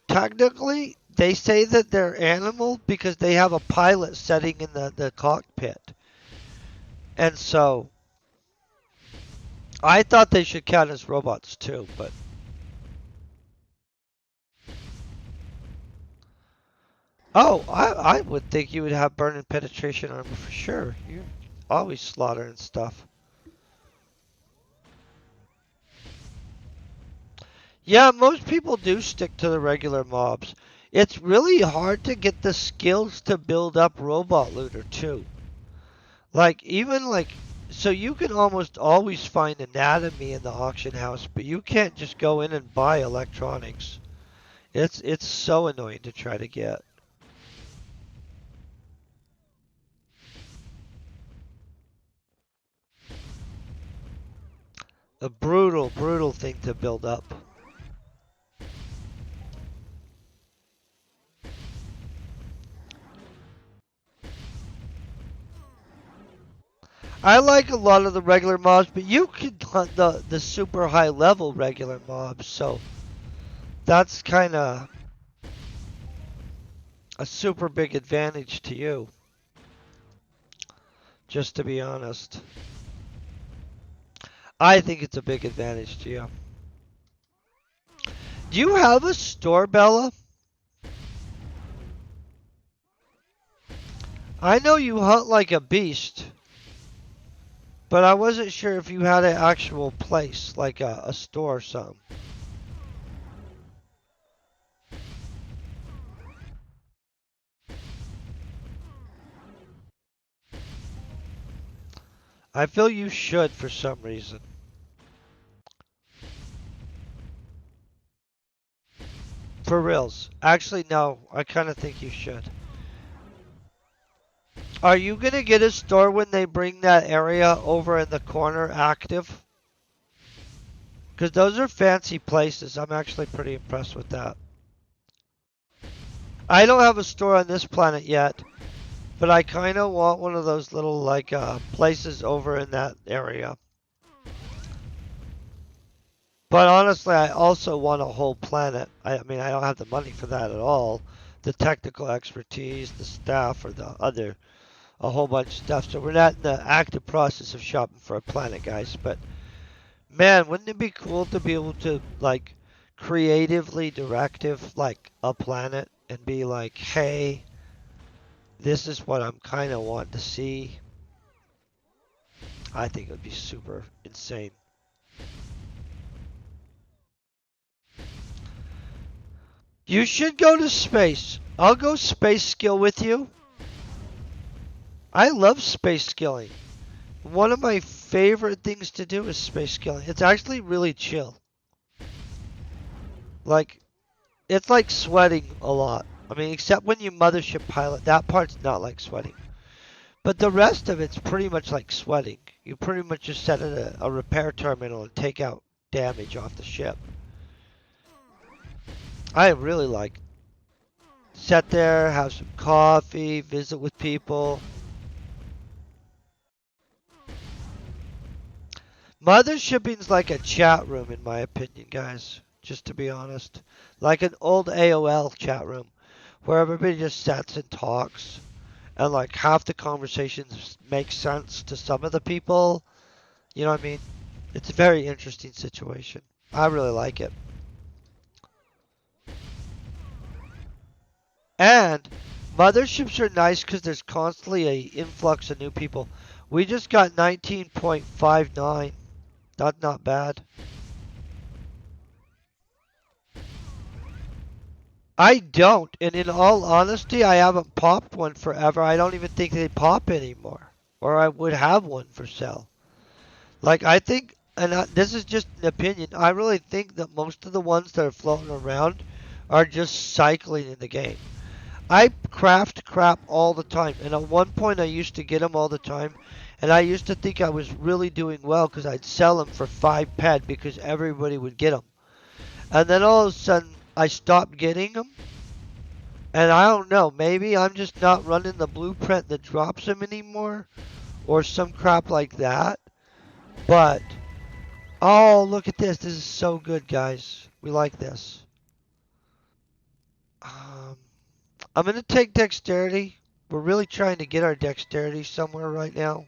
Technically, they say that they're animal because they have a pilot sitting in the cockpit. And so I thought they should count as robots too, but oh, I would think you would have burn and penetration armor for sure. You're always slaughtering stuff. Yeah, most people do stick to the regular mobs. It's really hard to get the skills to build up robot looter too. Like even like so you can almost always find anatomy in the auction house, but you can't just go in and buy electronics. It's so annoying to try to get. A brutal thing to build up. I like a lot of the regular mobs, but you can hunt the super high level regular mobs, so that's kind of a super big advantage to you. just to be honest. I think it's a big advantage to you. Do you have a store, Bella? I know you hunt like a beast, but I wasn't sure if you had an actual place, like a store or something. I feel you should for some reason. For reals. Actually, no, I kind of think you should. Are you going to get a store when they bring that area over in the corner active? Because those are fancy places. I'm actually pretty impressed with that. I don't have a store on this planet yet, but I kind of want one of those little like places over in that area. But honestly, I also want a whole planet. I mean, I don't have the money for that at all. The technical expertise, the staff, or the other, a whole bunch of stuff. So we're not in the active process of shopping for a planet, guys. But man, wouldn't it be cool to be able to like creatively directive like a planet and be like, hey, this is what I'm kind of wanting to see. I think it would be super insane. You should go to space. I'll go space skill with you. I love space skilling. One of my favorite things to do is space skilling. It's actually really chill. Like, it's like sweating a lot. I mean, except when you mothership pilot, that part's not like sweating. But the rest of it's pretty much like sweating. You pretty much just set in a repair terminal and take out damage off the ship. I really like sit there, have some coffee, visit with people. Mothershipping's like a chat room in my opinion, guys. Just to be honest. Like an old AOL chat room where everybody just sits and talks and like half the conversations make sense to some of the people. You know what I mean? It's a very interesting situation. I really like it. And motherships are nice because there's constantly a influx of new people. We just got 19.59. That's not bad. I don't, and in all honesty, I haven't popped one forever. I don't even think they pop anymore, or I would have one for sale. Like I think, and this is just an opinion. I really think that most of the ones that are floating around are just cycling in the game. I craft crap all the time, and at one point I used to get them all the time, and I used to think I was really doing well because I'd sell them for 5 ped because everybody would get them. And then all of a sudden I stopped getting them, and I don't know, maybe I'm just not running the blueprint that drops them anymore, or some crap like that. But, oh, look at this. This is so good, guys. We like this. Um, I'm going to take dexterity. We're really trying to get our dexterity somewhere right now.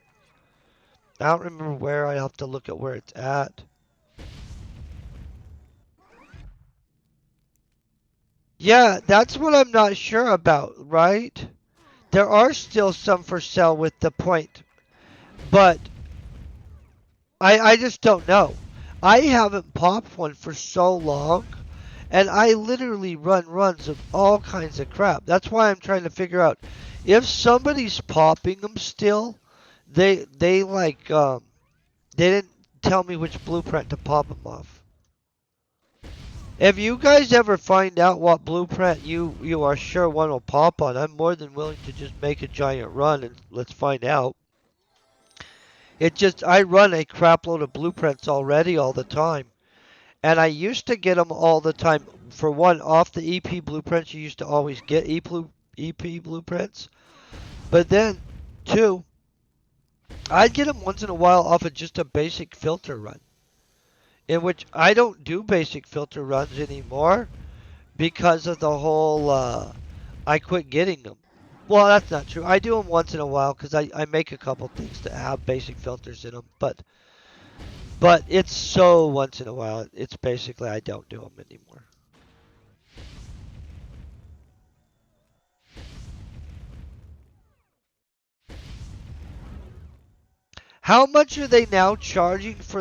I don't remember where. I have to look at where it's at. Yeah, that's what I'm not sure about, right? There are still some for sale with the point, but I just don't know. I haven't popped one for so long, and I literally run runs of all kinds of crap. That's why I'm trying to figure out if somebody's popping them still. They like they didn't tell me which blueprint to pop them off. If you guys ever find out what blueprint you are sure one will pop on, I'm more than willing to just make a giant run and let's find out. It just I run a crap load of blueprints already all the time. And I used to get them all the time. For one, off the EP blueprints, you used to always get EP blueprints. But then, two, I'd get them once in a while off of just a basic filter run. In which I don't do basic filter runs anymore because of the whole, I quit getting them. Well, that's not true. I do them once in a while because I make a couple things that have basic filters in them, but it's so once in a while. It's basically I don't do them anymore. How much are they now charging for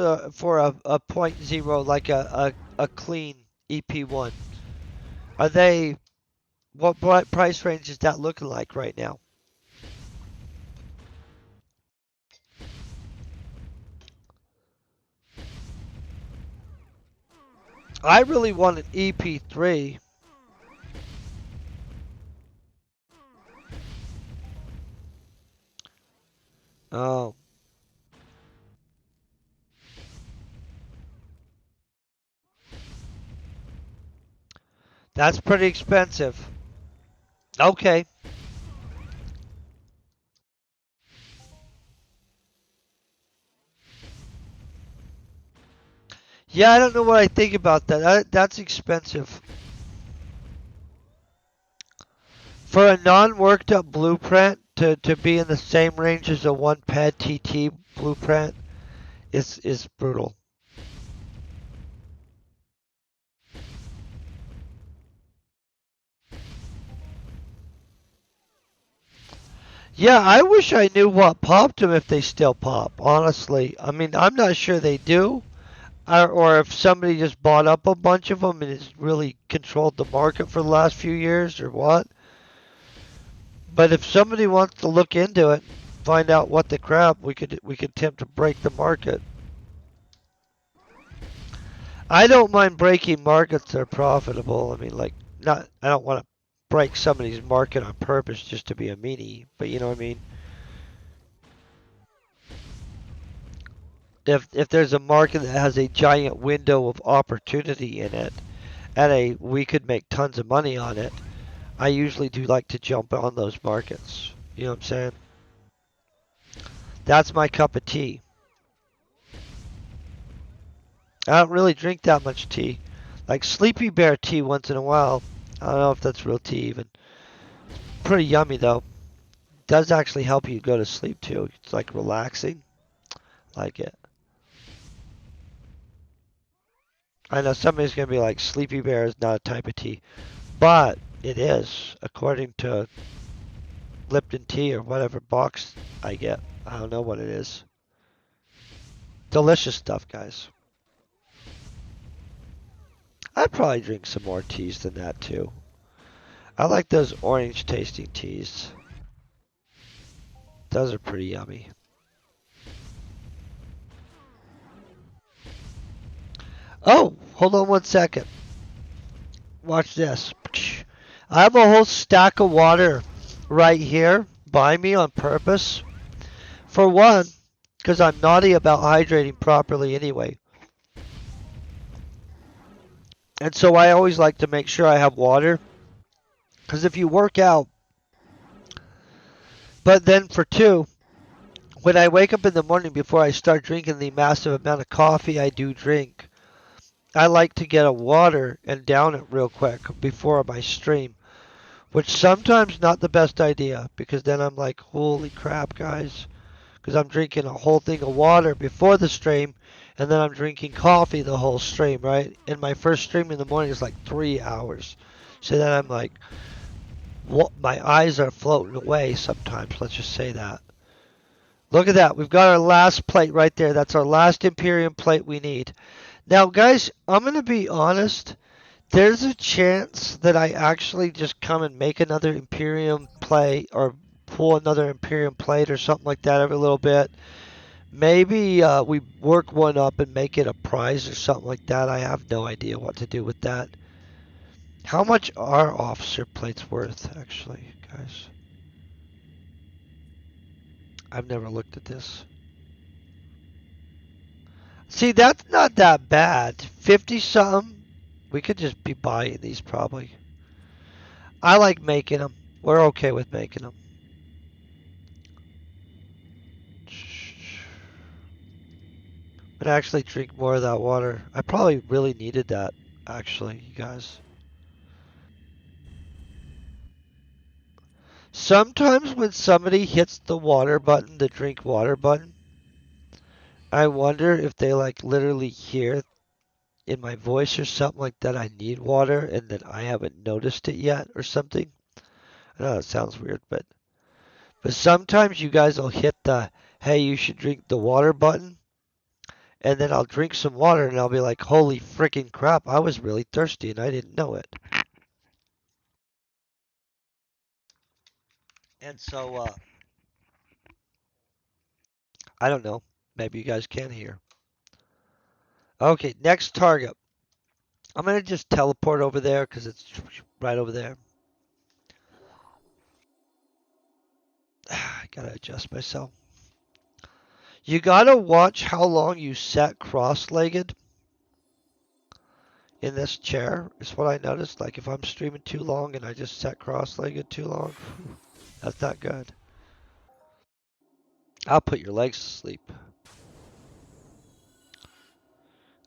a point zero like a clean EP1? Are they what price range is that looking like right now? I really want an EP3. Oh, that's pretty expensive. Okay. Yeah, I don't know what I think about that. That's expensive. For a non-worked up blueprint to be in the same range as a one pad TT blueprint is brutal. Yeah, I wish I knew what popped them if they still pop, honestly. I mean, I'm not sure they do, or if somebody just bought up a bunch of them and has really controlled the market for the last few years or what. But if somebody wants to look into it, find out what the crap, we could attempt to break the market. I don't mind breaking markets that are profitable. I mean, like, not I don't want to break somebody's market on purpose just to be a meanie, but you know what I mean. If there's a market that has a giant window of opportunity in it, and we could make tons of money on it, I usually do like to jump on those markets. You know what I'm saying? That's my cup of tea. I don't really drink that much tea. Like Sleepy Bear tea once in a while. I don't know if that's real tea even. Pretty yummy though. Does actually help you go to sleep too. It's like relaxing. Like it. I know somebody's gonna be like Sleepy Bear is not a type of tea, but it is according to Lipton tea or whatever box I get. I don't know what it is. Delicious stuff, guys. I'd probably drink some more teas than that too. I like those orange tasting teas. Those are pretty yummy. Oh, hold on one second. Watch this. I have a whole stack of water right here by me on purpose. For one, because I'm naughty about hydrating properly anyway. And so I always like to make sure I have water. Because if you work out, but then for two, when I wake up in the morning before I start drinking the massive amount of coffee I do drink, I like to get a water and down it real quick before my stream. Which sometimes not the best idea because then I'm like, holy crap, guys. Because I'm drinking a whole thing of water before the stream and then I'm drinking coffee the whole stream, right? And my first stream in the morning is like 3 hours. So then I'm like, what? My eyes are floating away sometimes. Let's just say that. Look at that. We've got our last plate right there. That's our last Imperium plate we need. Now, guys, I'm going to be honest. There's a chance that I actually just come and make another Imperium plate or pull another Imperium plate or something like that every little bit. Maybe we work one up and make it a prize or something like that. I have no idea what to do with that. How much are officer plates worth, actually, guys? I've never looked at this. See, that's not that bad. 50 something. We could just be buying these probably. I like making them. We're okay with making them. But actually drink more of that water. I probably really needed that, actually, you guys. Sometimes when somebody hits the water button, the drink water button, I wonder if they like literally hear in my voice or something like that I need water and that I haven't noticed it yet or something. I know that sounds weird, but sometimes you guys will hit the hey, you should drink the water button, and then I'll drink some water and I'll be like, holy freaking crap, I was really thirsty and I didn't know it. And so, I don't know. Maybe you guys can hear. Okay, next target. I'm going to just teleport over there because it's right over there. I got to adjust myself. You got to watch how long you set cross-legged in this chair, is what I noticed. Like if I'm streaming too long and I just set cross-legged too long, that's not good. I'll put your legs to sleep.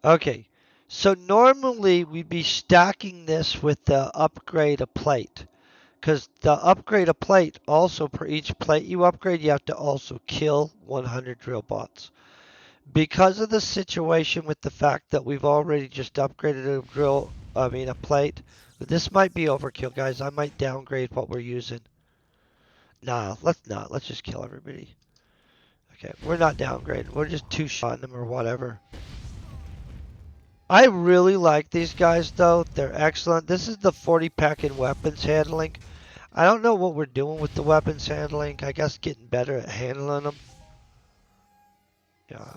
Okay, so normally we'd be stacking this with the upgrade a plate. Because the upgrade a plate, also for each plate you upgrade, you have to also kill 100 drill bots. Because of the situation with the fact that we've already just upgraded a plate, this might be overkill, guys. I might downgrade what we're using. Nah, let's not. Let's just kill everybody. Okay, we're not downgrading. We're just two-shotting them or whatever. I really like these guys, though. They're excellent. This is the 40 pack in weapons handling. I don't know what we're doing with the weapons handling. I guess getting better at handling them. Yeah.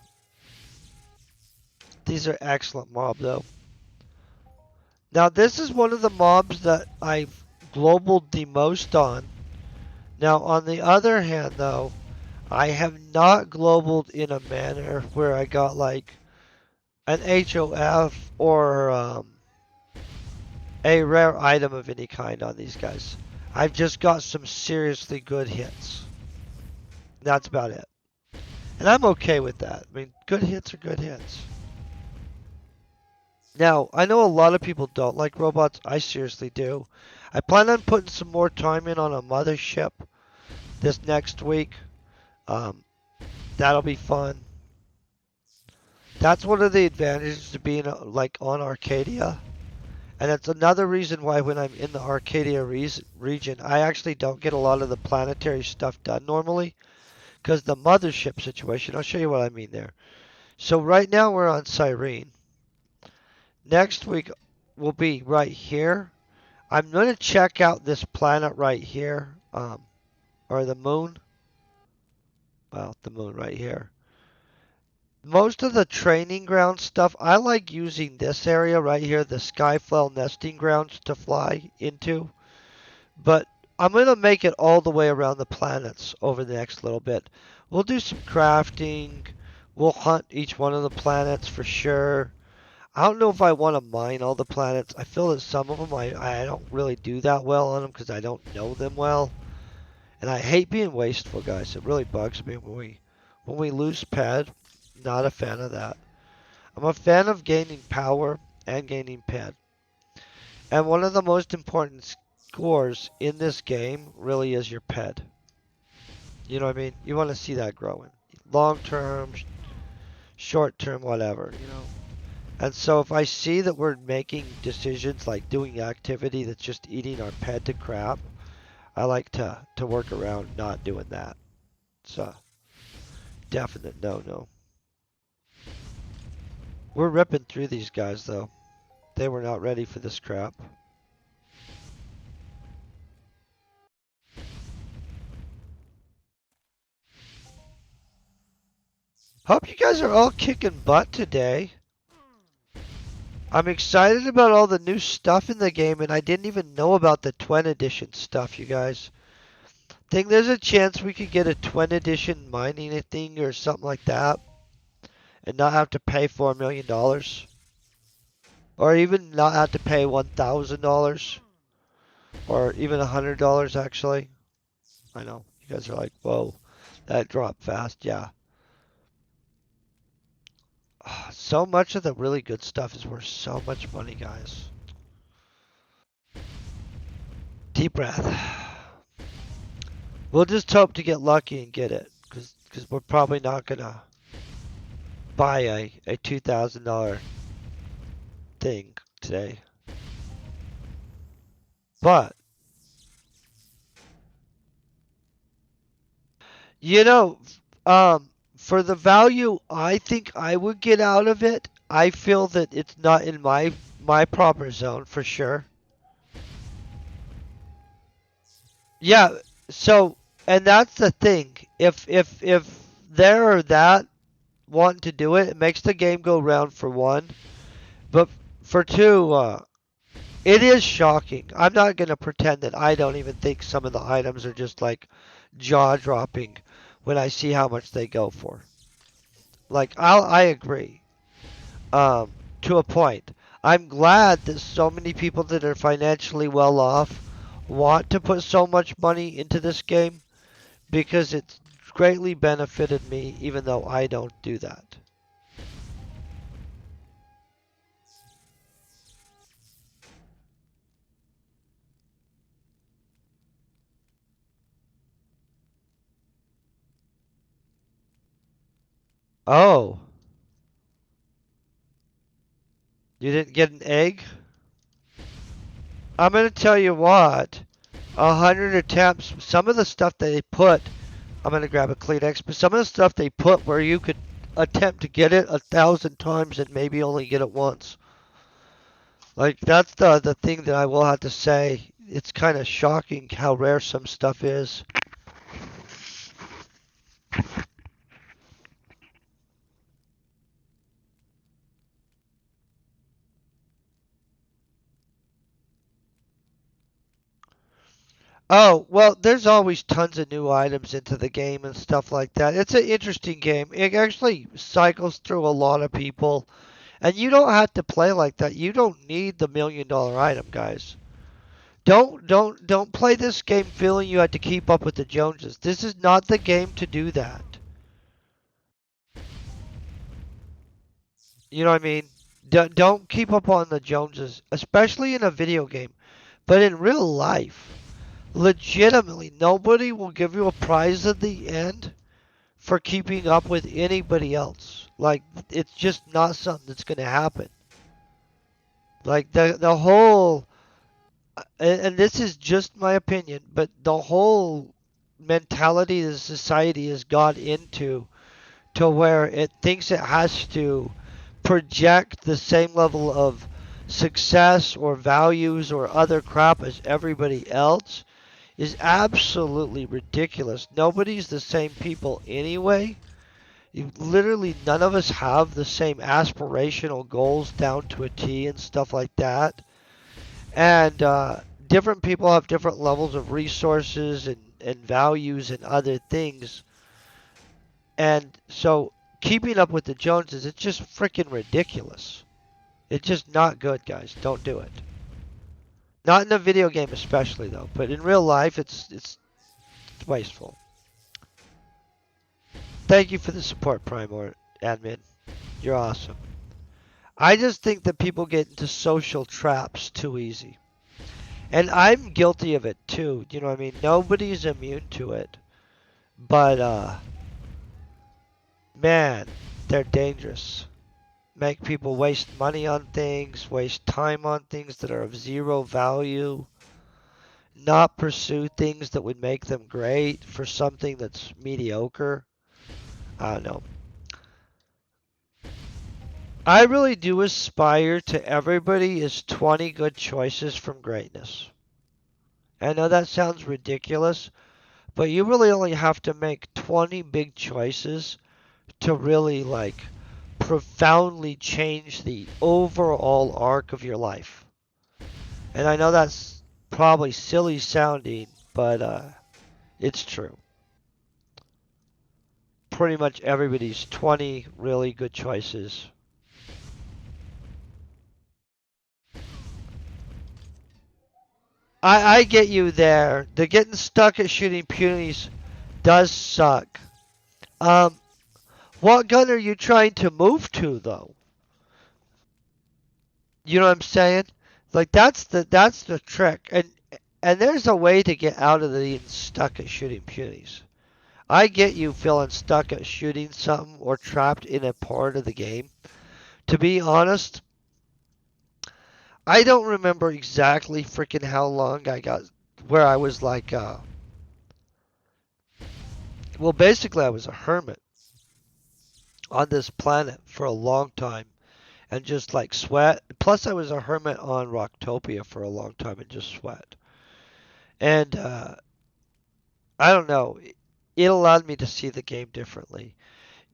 These are excellent mob, though. Now, this is one of the mobs that I've globaled the most on. Now, on the other hand, though, I have not globaled in a manner where I got like an HOF or a rare item of any kind on these guys. I've just got some seriously good hits. That's about it. And I'm okay with that. I mean, good hits are good hits. Now, I know a lot of people don't like robots. I seriously do. I plan on putting some more time in on a mothership this next week. Um, that'll be fun. That's one of the advantages of being like on Arcadia. And it's another reason why when I'm in the Arcadia region, I actually don't get a lot of the planetary stuff done normally. Because the mothership situation, I'll show you what I mean there. So right now we're on Cyrene. Next week we'll be right here. I'm going to check out this planet right here. Or the moon. Well, the moon right here. Most of the training ground stuff, I like using this area right here, the Skyfell nesting grounds to fly into. But I'm going to make it all the way around the planets over the next little bit. We'll do some crafting. We'll hunt each one of the planets for sure. I don't know if I want to mine all the planets. I feel that some of them I don't really do that well on them because I don't know them well. And I hate being wasteful, guys. It really bugs me when we lose ped. Not a fan of that. I'm a fan of gaining power and gaining ped. And one of the most important scores in this game really is your ped. You know what I mean? You want to see that growing. Long term, short term, whatever, you know. And so if I see that we're making decisions like doing activity that's just eating our ped to crap, I like to work around not doing that. It's a definite no-no. We're ripping through these guys, though. They were not ready for this crap. Hope you guys are all kicking butt today. I'm excited about all the new stuff in the game, and I didn't even know about the Twin Edition stuff, you guys. Think there's a chance we could get a Twin Edition mining thing or something like that and not have to pay $4 million? Or even not have to pay $1,000? Or even $100 actually? I know. You guys are like, whoa, that dropped fast. Yeah. So much of the really good stuff is worth so much money, guys. Deep breath. We'll just hope to get lucky and get it, because we're probably not gonna buy a $2,000 thing today. But you know, um, for the value I think I would get out of it, I feel that it's not in my proper zone for sure. Yeah. So, and that's the thing. If they're that wanting to do it, it makes the game go round for one. But for two, it is shocking. I'm not gonna pretend that I don't even think some of the items are just like jaw dropping when I see how much they go for. Like I agree. To a point. I'm glad that so many people that are financially well off want to put so much money into this game because it's greatly benefited me, even though I don't do that. Oh, you didn't get an egg? I'm gonna tell you what. 100 attempts. Some of the stuff that they put, I'm gonna grab a Kleenex, but some of the stuff they put where you could attempt to get it 1,000 times and maybe only get it once. Like that's the thing that I will have to say. It's kind of shocking how rare some stuff is. Oh, well, there's always tons of new items into the game and stuff like that. It's an interesting game. It actually cycles through a lot of people, and you don't have to play like that. You don't need the $1 million item, guys. Don't play this game feeling you have to keep up with the Joneses. This is not the game to do that. You know what I mean? Don't keep up on the Joneses, especially in a video game. But in real life, legitimately, nobody will give you a prize at the end for keeping up with anybody else. Like it's just not something that's going to happen. Like the whole and this is just my opinion, but the whole mentality that society has got into to where it thinks it has to project the same level of success or values or other crap as everybody else is absolutely ridiculous. Nobody's the same people anyway. Literally, none of us have the same aspirational goals down to a T and stuff like that. And different people have different levels of resources and values and other things. And so keeping up with the Joneses, it's just freaking ridiculous. It's just not good, guys. Don't do it. Not in a video game, especially though. But in real life, it's wasteful. Thank you for the support, Primor admin. You're awesome. I just think that people get into social traps too easy. And I'm guilty of it too. You know what I mean? Nobody's immune to it. But man, they're dangerous. Make people waste money on things, waste time on things that are of zero value, not pursue things that would make them great for something that's mediocre. I don't know. I really do aspire to everybody is 20 good choices from greatness. I know that sounds ridiculous, but you really only have to make 20 big choices to really like profoundly change the overall arc of your life. And I know that's probably silly sounding, but it's true. Pretty much everybody's 20 really good choices. I get you there. The getting stuck at shooting punies does suck. Um, what gun are you trying to move to though? You know what I'm saying? Like that's the trick. And And there's a way to get out of being stuck at shooting punies. I get you feeling stuck at shooting something or trapped in a part of the game. To be honest, I don't remember exactly freaking how long I got where I was like, well, basically, I was a hermit on this planet for a long time and just like sweat. Plus, I was a hermit on Rocktopia for a long time and just sweat. And I don't know, it allowed me to see the game differently.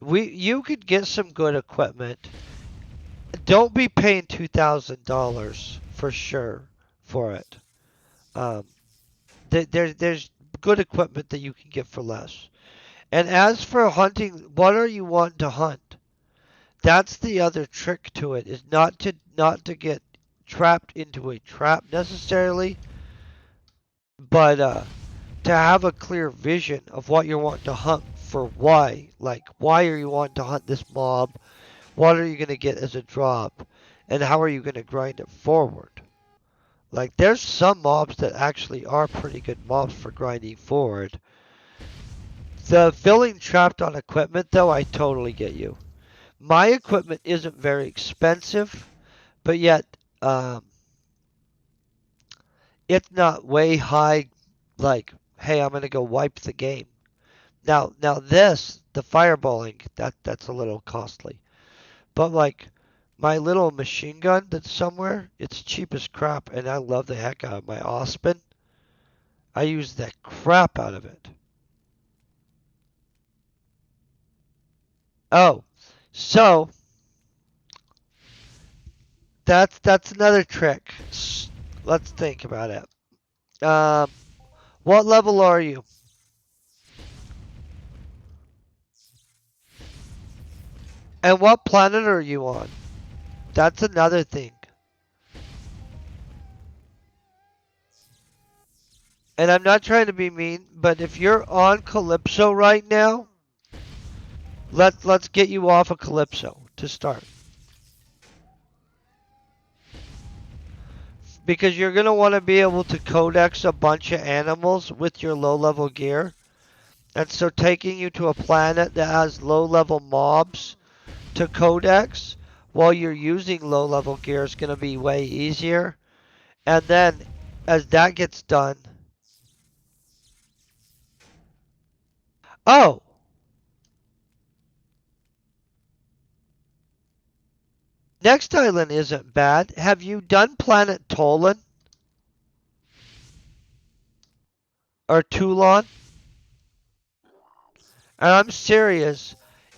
You could get some good equipment. Don't be paying $2,000 for sure for it. Um, there's good equipment that you can get for less. And as for hunting, what are you wanting to hunt? That's the other trick to it, is not to get trapped into a trap necessarily, but to have a clear vision of what you're wanting to hunt for why. Like, why are you wanting to hunt this mob? What are you going to get as a drop? And how are you going to grind it forward? Like, there's some mobs that actually are pretty good mobs for grinding forward. The feeling trapped on equipment, though, I totally get you. My equipment isn't very expensive, but yet it's not way high. Like, hey, I'm gonna go wipe the game. Now this, the fireballing, that's a little costly. But like my little machine gun that's somewhere, it's cheap as crap, and I love the heck out of my Ospen. I use the crap out of it. Oh, so that's another trick. Let's think about it. What level are you? And what planet are you on? That's another thing. And I'm not trying to be mean, but if you're on Calypso right now, let's get you off of Calypso to start. Because you're going to want to be able to codex a bunch of animals with your low level gear. And so taking you to a planet that has low level mobs to codex while you're using low level gear is going to be way easier. And then as that gets done, oh, next island isn't bad. Have you done Planet Tolan or Toulon? And I'm serious.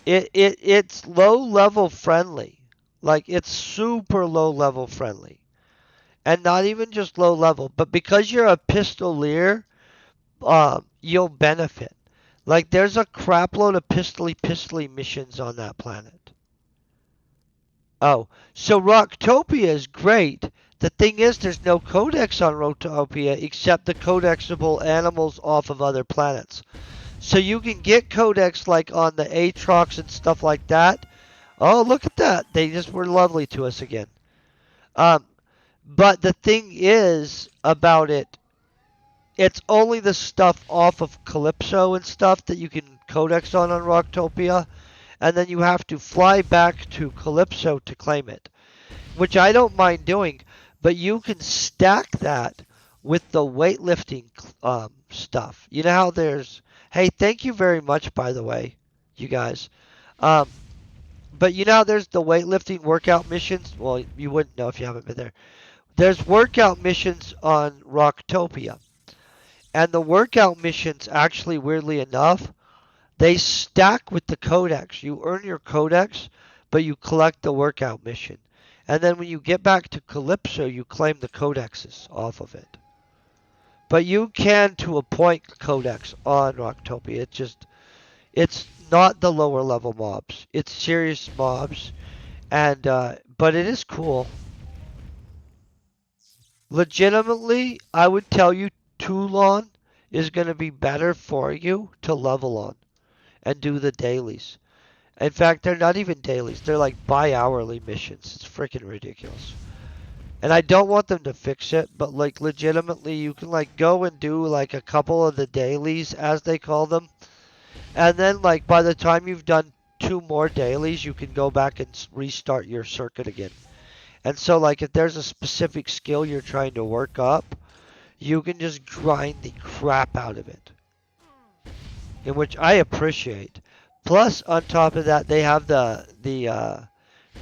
It's low level friendly. Like it's super low level friendly. And not even just low level, but because you're a pistolier, you'll benefit. Like there's a crapload of pistoly missions on that planet. Oh, so Rocktopia is great. The thing is, there's no codex on Rocktopia except the codexable animals off of other planets. So you can get codex like on the Aatrox and stuff like that. Oh, look at that. They just were lovely to us again. Um, but the thing is about it, it's only the stuff off of Calypso and stuff that you can codex on Rocktopia. And then you have to fly back to Calypso to claim it, which I don't mind doing. But you can stack that with the weightlifting stuff. You know how there's, hey, thank you very much, by the way, you guys. Um, but you know how there's the weightlifting workout missions? Well, you wouldn't know if you haven't been there. There's workout missions on Rocktopia. And the workout missions, actually, weirdly enough, they stack with the codex. You earn your codex, but you collect the workout mission. And then when you get back to Calypso, you claim the codexes off of it. But you can to a point codex on Rocktopia. It's not the lower level mobs. It's serious mobs, and but it is cool. Legitimately, I would tell you Toulon is going to be better for you to level on and do the dailies. In fact, they're not even dailies. They're like bi-hourly missions. It's freaking ridiculous. And I don't want them to fix it, but like legitimately you can like go and do like a couple of the dailies as they call them. And then like by the time you've done 2 more dailies, you can go back and restart your circuit again. And so like if there's a specific skill you're trying to work up, you can just grind the crap out of it. In which I appreciate. Plus on top of that they have the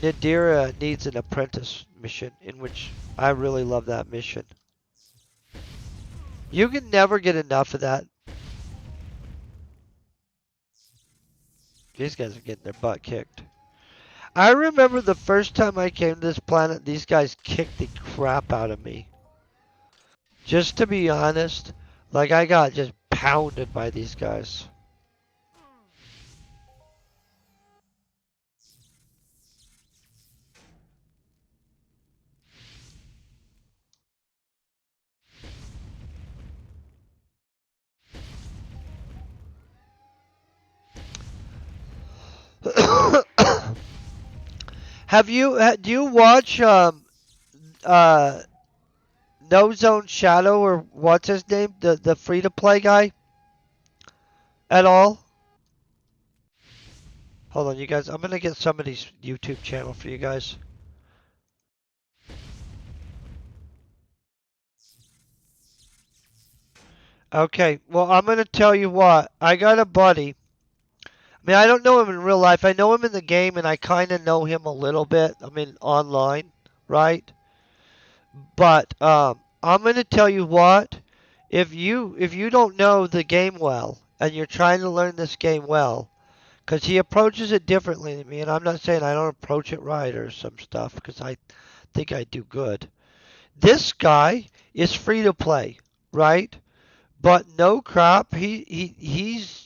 Nadira needs an apprentice mission, in which I really love that mission. You can never get enough of that. These guys are getting their butt kicked. I remember the first time I came to this planet, these guys kicked the crap out of me. Just to be honest, like I got just pounded by these guys. Do you watch uh No Zone Shadow, or what's his name? The free to play guy at all? Hold on, you guys. I'm gonna get somebody's YouTube channel for you guys. Okay, well, I'm gonna tell you what. I got a buddy. I mean, I don't know him in real life. I know him in the game, and I kind of know him a little bit. I mean, online, right? But I'm gonna tell you what. If you don't know the game well, and you're trying to learn this game well, because he approaches it differently than me, and I'm not saying I don't approach it right or some stuff, because I think I do good. This guy is free to play, right? But no crap, he's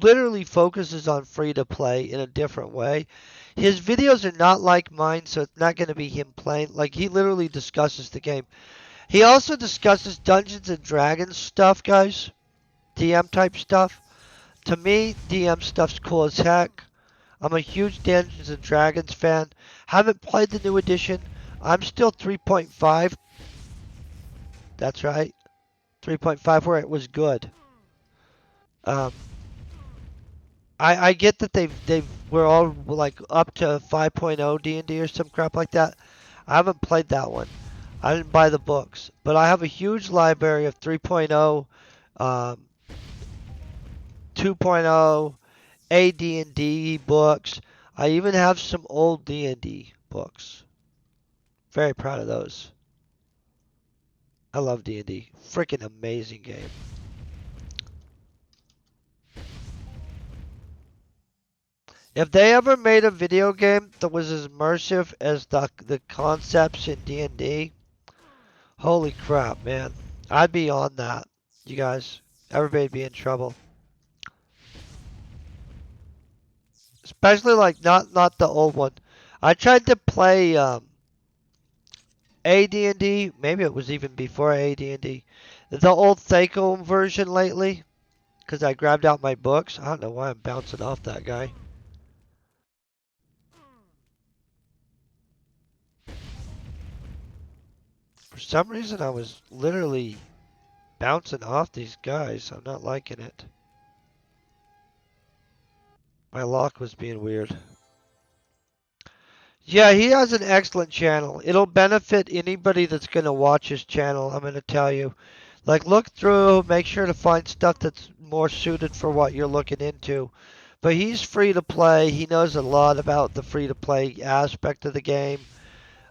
literally focuses on free to play in a different way. His videos are not like mine, so it's not going to be him playing. Like he literally discusses the game. He also discusses Dungeons and Dragons stuff, guys. DM type stuff. To me, DM stuff's cool as heck. I'm a huge Dungeons and Dragons fan. Haven't played the new edition. I'm still 3.5. That's right. 3.5 where it was good. Um, I get that we're all like up to 5.0 D&D or some crap like that. I haven't played that one. I didn't buy the books, but I have a huge library of 3.0, um, 2.0, AD&D books. I even have some old D&D books. Very proud of those. I love D&D. Freaking amazing game. If they ever made a video game that was as immersive as the concepts in D&D, holy crap, man. I'd be on that. You guys, everybody'd be in trouble. Especially like not the old one. I tried to play AD&D, maybe it was even before AD&D. The old Thaco version lately, because I grabbed out my books. I don't know why I'm bouncing off that guy. For some reason, I was literally bouncing off these guys. I'm not liking it. My lock was being weird. Yeah, he has an excellent channel. It'll benefit anybody that's going to watch his channel, I'm going to tell you. Like, look through, make sure to find stuff that's more suited for what you're looking into. But he's free to play. He knows a lot about the free to play aspect of the game,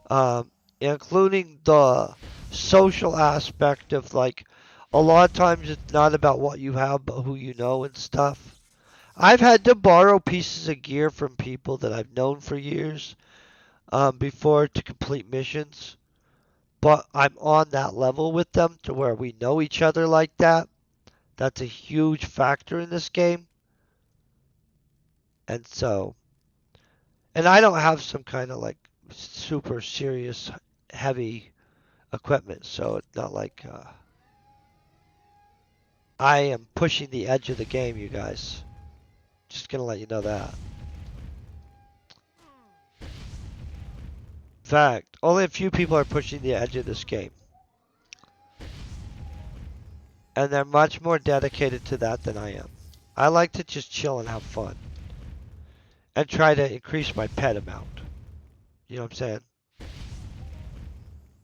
um, including the social aspect of, like, a lot of times it's not about what you have, but who you know and stuff. I've had to borrow pieces of gear from people that I've known for years before to complete missions, but I'm on that level with them to where we know each other like that. That's a huge factor in this game. And so, and I don't have some kind of like super serious heavy equipment, so it's not like I am pushing the edge of the game, you guys. Just gonna let you know that. Fact. Only a few people are pushing the edge of this game. And they're much more dedicated to that than I am. I like to just chill and have fun. And try to increase my pet amount. You know what I'm saying?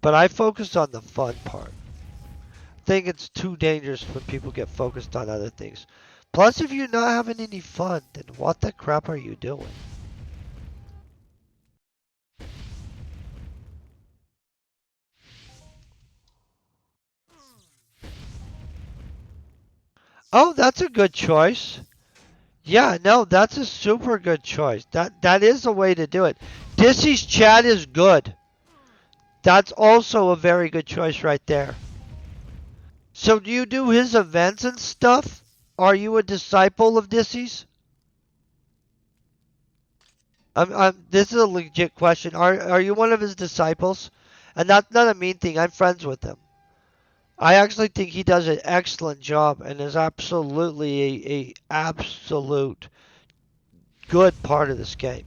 But I focus on the fun part. I think it's too dangerous when people get focused on other things. Plus, if you're not having any fun, then what the crap are you doing? Oh, that's a good choice. Yeah, no, that's a super good choice. That is a way to do it. Dissy's chat is good. That's also a very good choice right there. So do you do his events and stuff? Are you a disciple of Dissy's? This is a legit question. Are you one of his disciples? And that's not a mean thing. I'm friends with him. I actually think he does an excellent job and is absolutely a absolute good part of this game.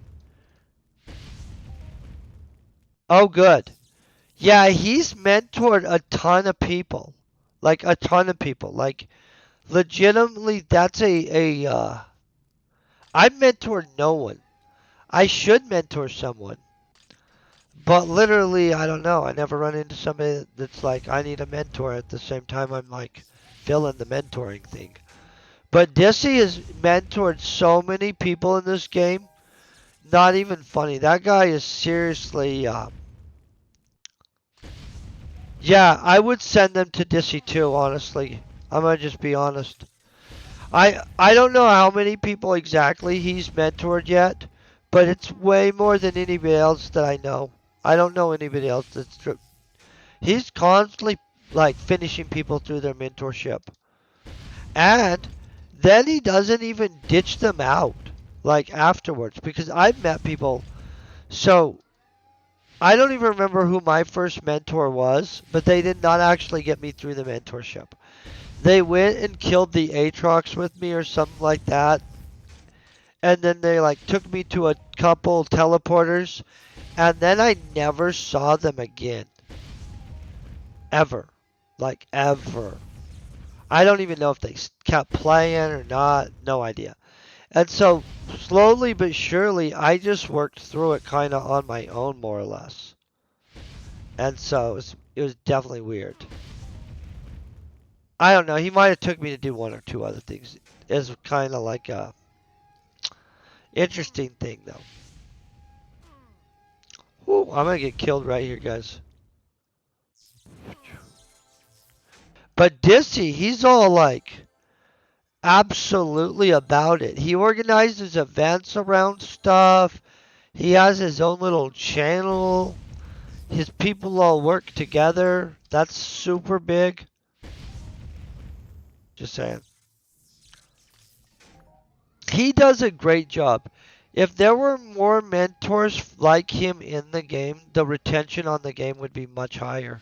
Oh, good. Yeah, he's mentored a ton of people. Like a ton of people. Like legitimately, that's I've mentored no one. I should mentor someone. But literally, I don't know. I never run into somebody that's like, I need a mentor at the same time I'm like filling the mentoring thing. But Dissy has mentored so many people in this game. Not even funny. That guy is seriously, yeah, I would send them to Dissy too, honestly. I'm gonna just be honest. I don't know how many people exactly he's mentored yet, but it's way more than anybody else that I know. I don't know anybody else that's he's constantly like finishing people through their mentorship. And then he doesn't even ditch them out like afterwards because I've met people. So I don't even remember who my first mentor was, but they did not actually get me through the mentorship. They went and killed the Aatrox with me or something like that. And then they like took me to a couple teleporters and then I never saw them again. Ever. Like ever. I don't even know if they kept playing or not. No idea. And so, slowly but surely, I just worked through it kind of on my own, more or less. And so, it was definitely weird. I don't know. He might have took me to do one or two other things. It's kind of like a interesting thing, though. Whew, I'm gonna get killed right here, guys. But Dissy, he's all like absolutely about it. He organizes events around stuff. He has his own little channel. His people all work together. That's super big. Just saying. He does a great job. If there were more mentors like him in the game, the retention on the game would be much higher.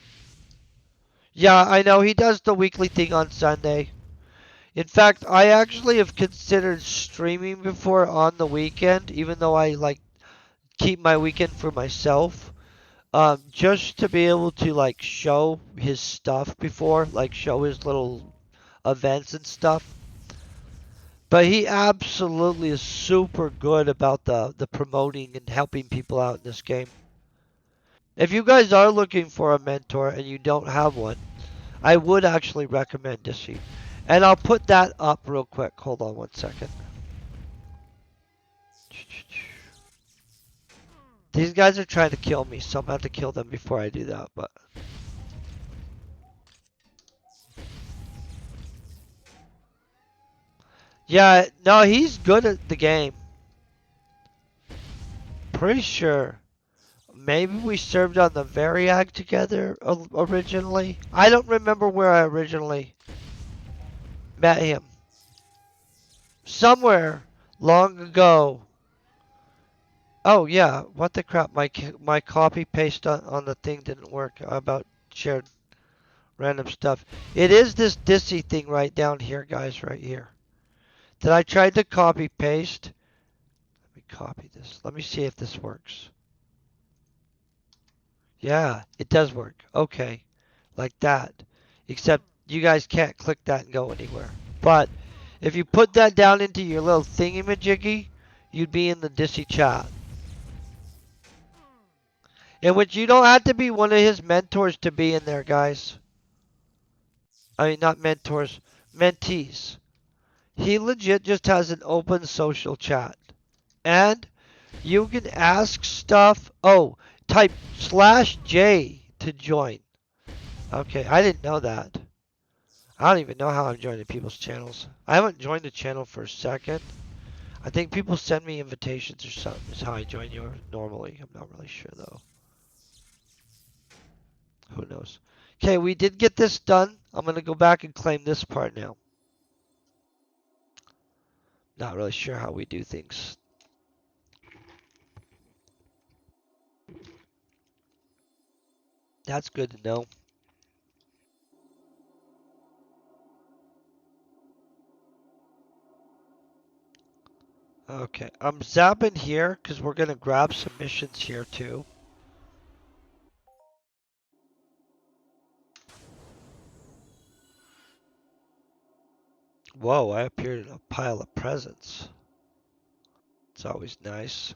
Yeah, I know. He does the weekly thing on Sunday. In fact, I actually have considered streaming before on the weekend, even though I like keep my weekend for myself. Just to be able to like show his stuff before, like show his little events and stuff. But he absolutely is super good about the promoting and helping people out in this game. If you guys are looking for a mentor and you don't have one, I would actually recommend Dissy. And I'll put that up real quick. Hold on one second. These guys are trying to kill me, so I'm going to have to kill them before I do that. But yeah, no, he's good at the game. Pretty sure. Maybe we served on the Variag together originally. I don't remember where I originally met him. Somewhere long ago. Oh yeah, what the crap? My copy paste on the thing didn't work about shared random stuff. It is this Dissy thing right down here, guys, right here. That I tried to copy paste. Let me copy this. Let me see if this works. Yeah, it does work. Okay. Like that. Except you guys can't click that and go anywhere. But if you put that down into your little thingy-majiggy, you'd be in the Dissy chat. In which you don't have to be one of his mentors to be in there, guys. I mean, not mentors, mentees. He legit just has an open social chat. And you can ask stuff. Oh, type /J to join. Okay, I didn't know that. I don't even know how I'm joining people's channels. I haven't joined the channel for a second. I think people send me invitations or something is how I join yours normally. I'm not really sure though. Who knows? Okay, we did get this done. I'm going to go back and claim this part now. Not really sure how we do things. That's good to know. Okay, I'm zapping here because we're going to grab some missions here too. Whoa, I appeared in a pile of presents. It's always nice.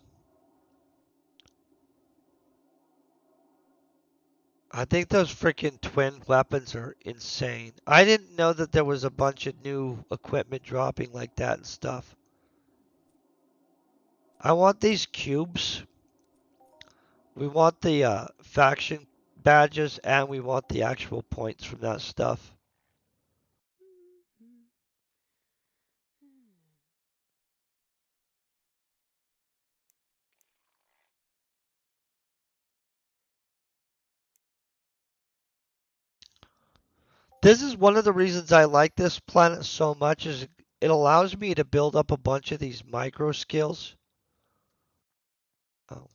I think those freaking twin weapons are insane. I didn't know that there was a bunch of new equipment dropping like that and stuff. I want these cubes. We want the faction badges and we want the actual points from that stuff. This is one of the reasons I like this planet so much is it allows me to build up a bunch of these micro skills. Oh,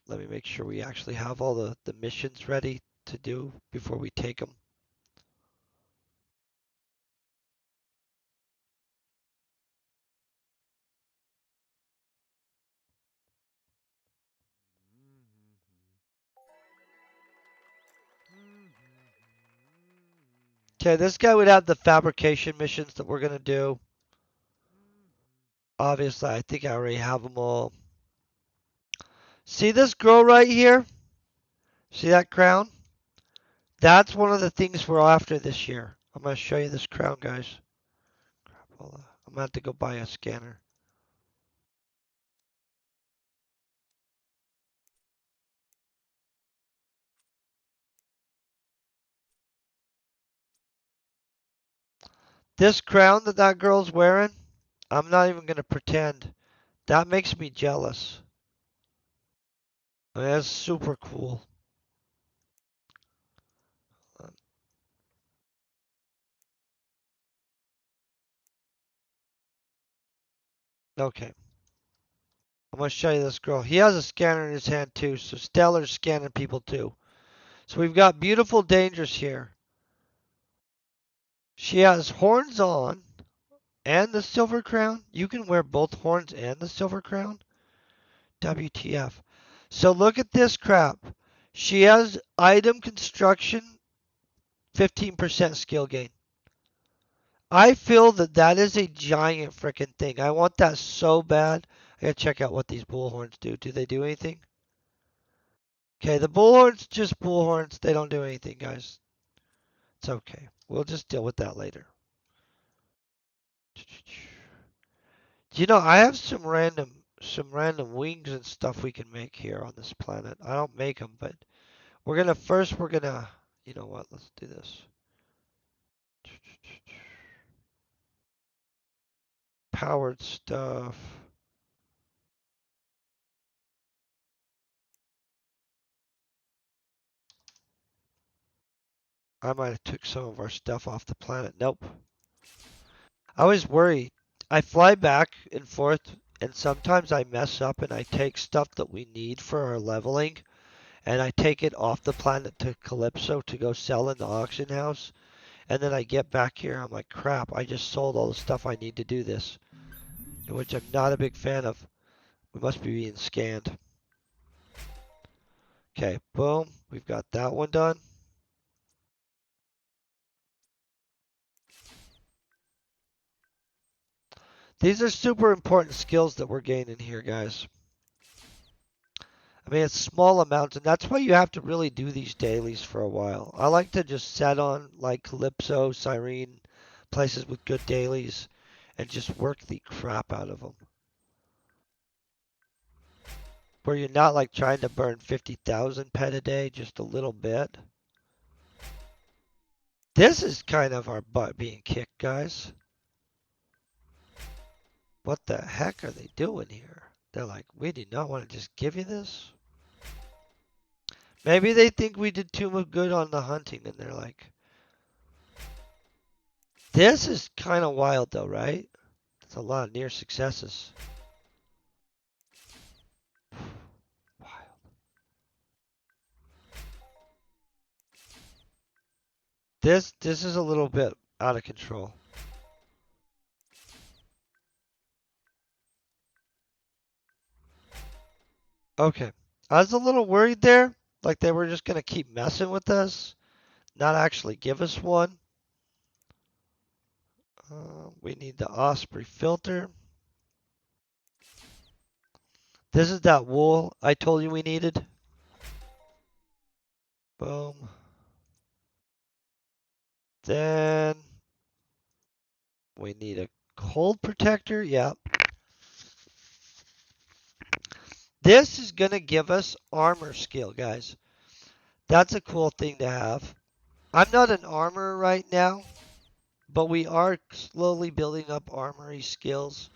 let me make sure we actually have all the missions ready to do before we take them. Okay, this guy would have the fabrication missions that we're going to do. Obviously, I think I already have them all. See this girl right here? See that crown? That's one of the things we're after this year. I'm going to show you this crown, guys. I'm going to have to go buy a scanner. This crown that that girl's wearing, I'm not even going to pretend. That makes me jealous. I mean, that's super cool. Okay. I'm going to show you this girl. He has a scanner in his hand too, so Stellar's scanning people too. So we've got beautiful dangers here. She has horns on and the silver crown. You can wear both horns and the silver crown. WTF. So look at this crap. She has item construction 15% skill gain. I feel that that is a giant freaking thing. I want that so bad. I gotta check out what these bullhorns do. Do they do anything? Okay, the bullhorns just bullhorns. They don't do anything, guys. It's okay. We'll just deal with that later. You know, I have some random wings and stuff we can make here on this planet. I don't make them, but we're gonna, you know what? Let's do this. Powered stuff. I might have took some of our stuff off the planet. Nope. I was worried. I fly back and forth, and sometimes I mess up and I take stuff that we need for our leveling, and I take it off the planet to Calypso to go sell in the auction house. And then I get back here, I'm like, crap, I just sold all the stuff I need to do this, which I'm not a big fan of. We must be being scanned. Okay, boom. We've got that one done. These are super important skills that we're gaining here, guys. I mean, it's small amounts, and that's why you have to really do these dailies for a while. I like to just set on like Calypso, Cyrene, places with good dailies, and just work the crap out of them. Where you're not like trying to burn 50,000 pet a day, just a little bit. This is kind of our butt being kicked, guys. What the heck are they doing here? They're like, we do not want to just give you this. Maybe they think we did too much good on the hunting, and they're like, this is kind of wild though, right? That's a lot of near successes. Wild. This is a little bit out of control. Okay. I was a little worried there, like they were just gonna keep messing with us, not actually give us one. We need the Osprey filter. This is that wool I told you we needed. Boom. Then we need a cold protector. Yep. This is going to give us armor skill, guys. That's a cool thing to have. I'm not an armorer right now, but we are slowly building up armory skills.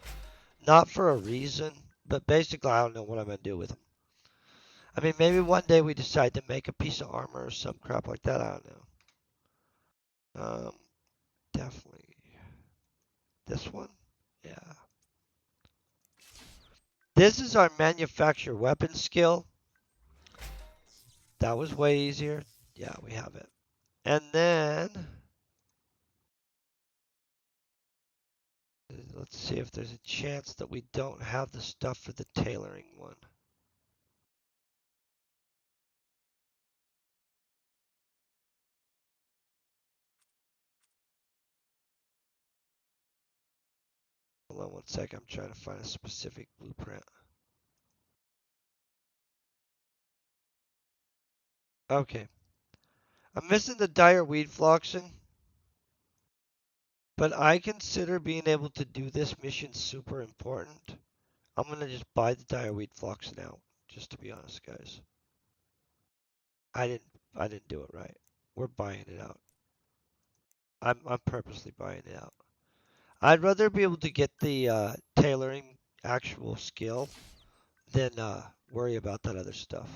Not for a reason, but basically I don't know what I'm going to do with them. I mean, maybe one day we decide to make a piece of armor or some crap like that. I don't know. Definitely this one. Yeah. This is our manufacture weapon skill. That was way easier. Yeah, we have it. And then let's see if there's a chance that we don't have the stuff for the tailoring one. Hold on one sec. I'm trying to find a specific blueprint. Okay. I'm missing the dire weed floxing, but I consider being able to do this mission super important. I'm going to just buy the dire weed floxing out, just to be honest, guys. I didn't I didn't do it right. We're buying it out. I'm purposely buying it out. I'd rather be able to get the tailoring actual skill than worry about that other stuff.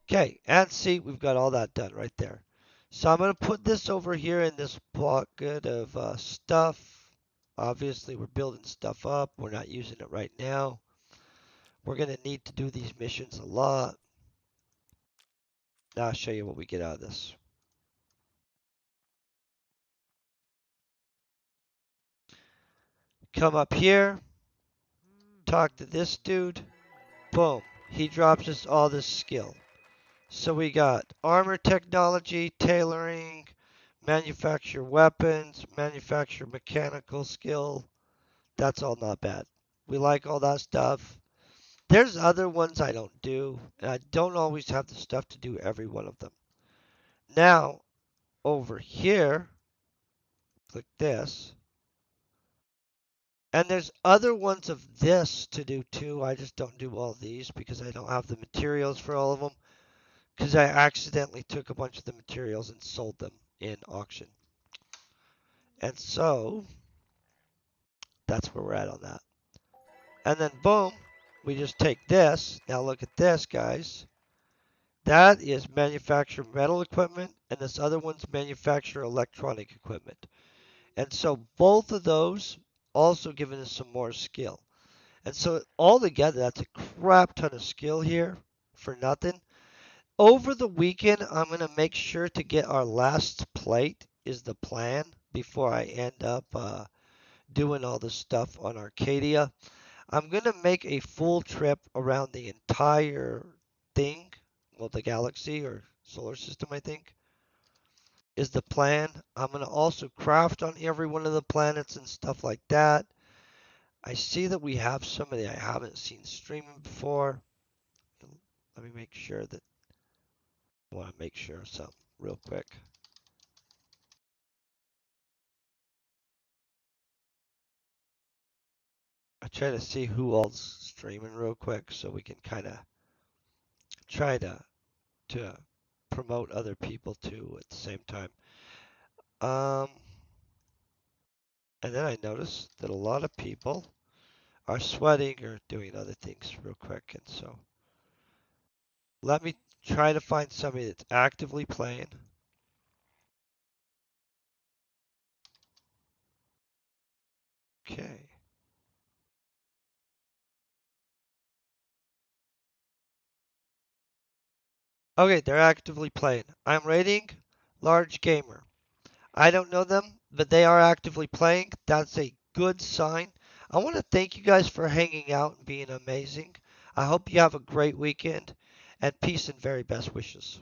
Okay, and see, we've got all that done right there. So I'm going to put this over here in this pocket of stuff. Obviously, we're building stuff up. We're not using it right now. We're going to need to do these missions a lot. Now I'll show you what we get out of this. Come up here, talk to this dude. Boom. He drops us all this skill. So we got armor technology, tailoring, manufacture weapons, manufacture mechanical skill. That's all not bad. We like all that stuff. There's other ones I don't do, and I don't always have the stuff to do every one of them. Now, over here, click this. And there's other ones of this to do too. I just don't do all these because I don't have the materials for all of them. Because I accidentally took a bunch of the materials and sold them in auction. And so, that's where we're at on that. And then boom, we just take this. Now look at this, guys. That is manufacture metal equipment, and this other one's manufacture electronic equipment. And so both of those also giving us some more skill. And so altogether, that's a crap ton of skill here for nothing. Over the weekend, I'm going to make sure to get our last plate is the plan before I end up doing all this stuff on Arcadia. I'm going to make a full trip around the entire thing, well, the galaxy or solar system, I think, is the plan. I'm going to also craft on every one of the planets and stuff like that. I see that we have somebody I haven't seen streaming before. Let me make sure that I want to make sure of something real quick. I try to see who all's streaming real quick so we can kind of try to promote other people too at the same time. Um, and then I noticed that a lot of people are sweating or doing other things real quick, and so let me try to find somebody that's actively playing. Okay. Okay, they're actively playing. I'm rating large gamer. I don't know them, but they are actively playing. That's a good sign. I want to thank you guys for hanging out and being amazing. I hope you have a great weekend, and peace and very best wishes.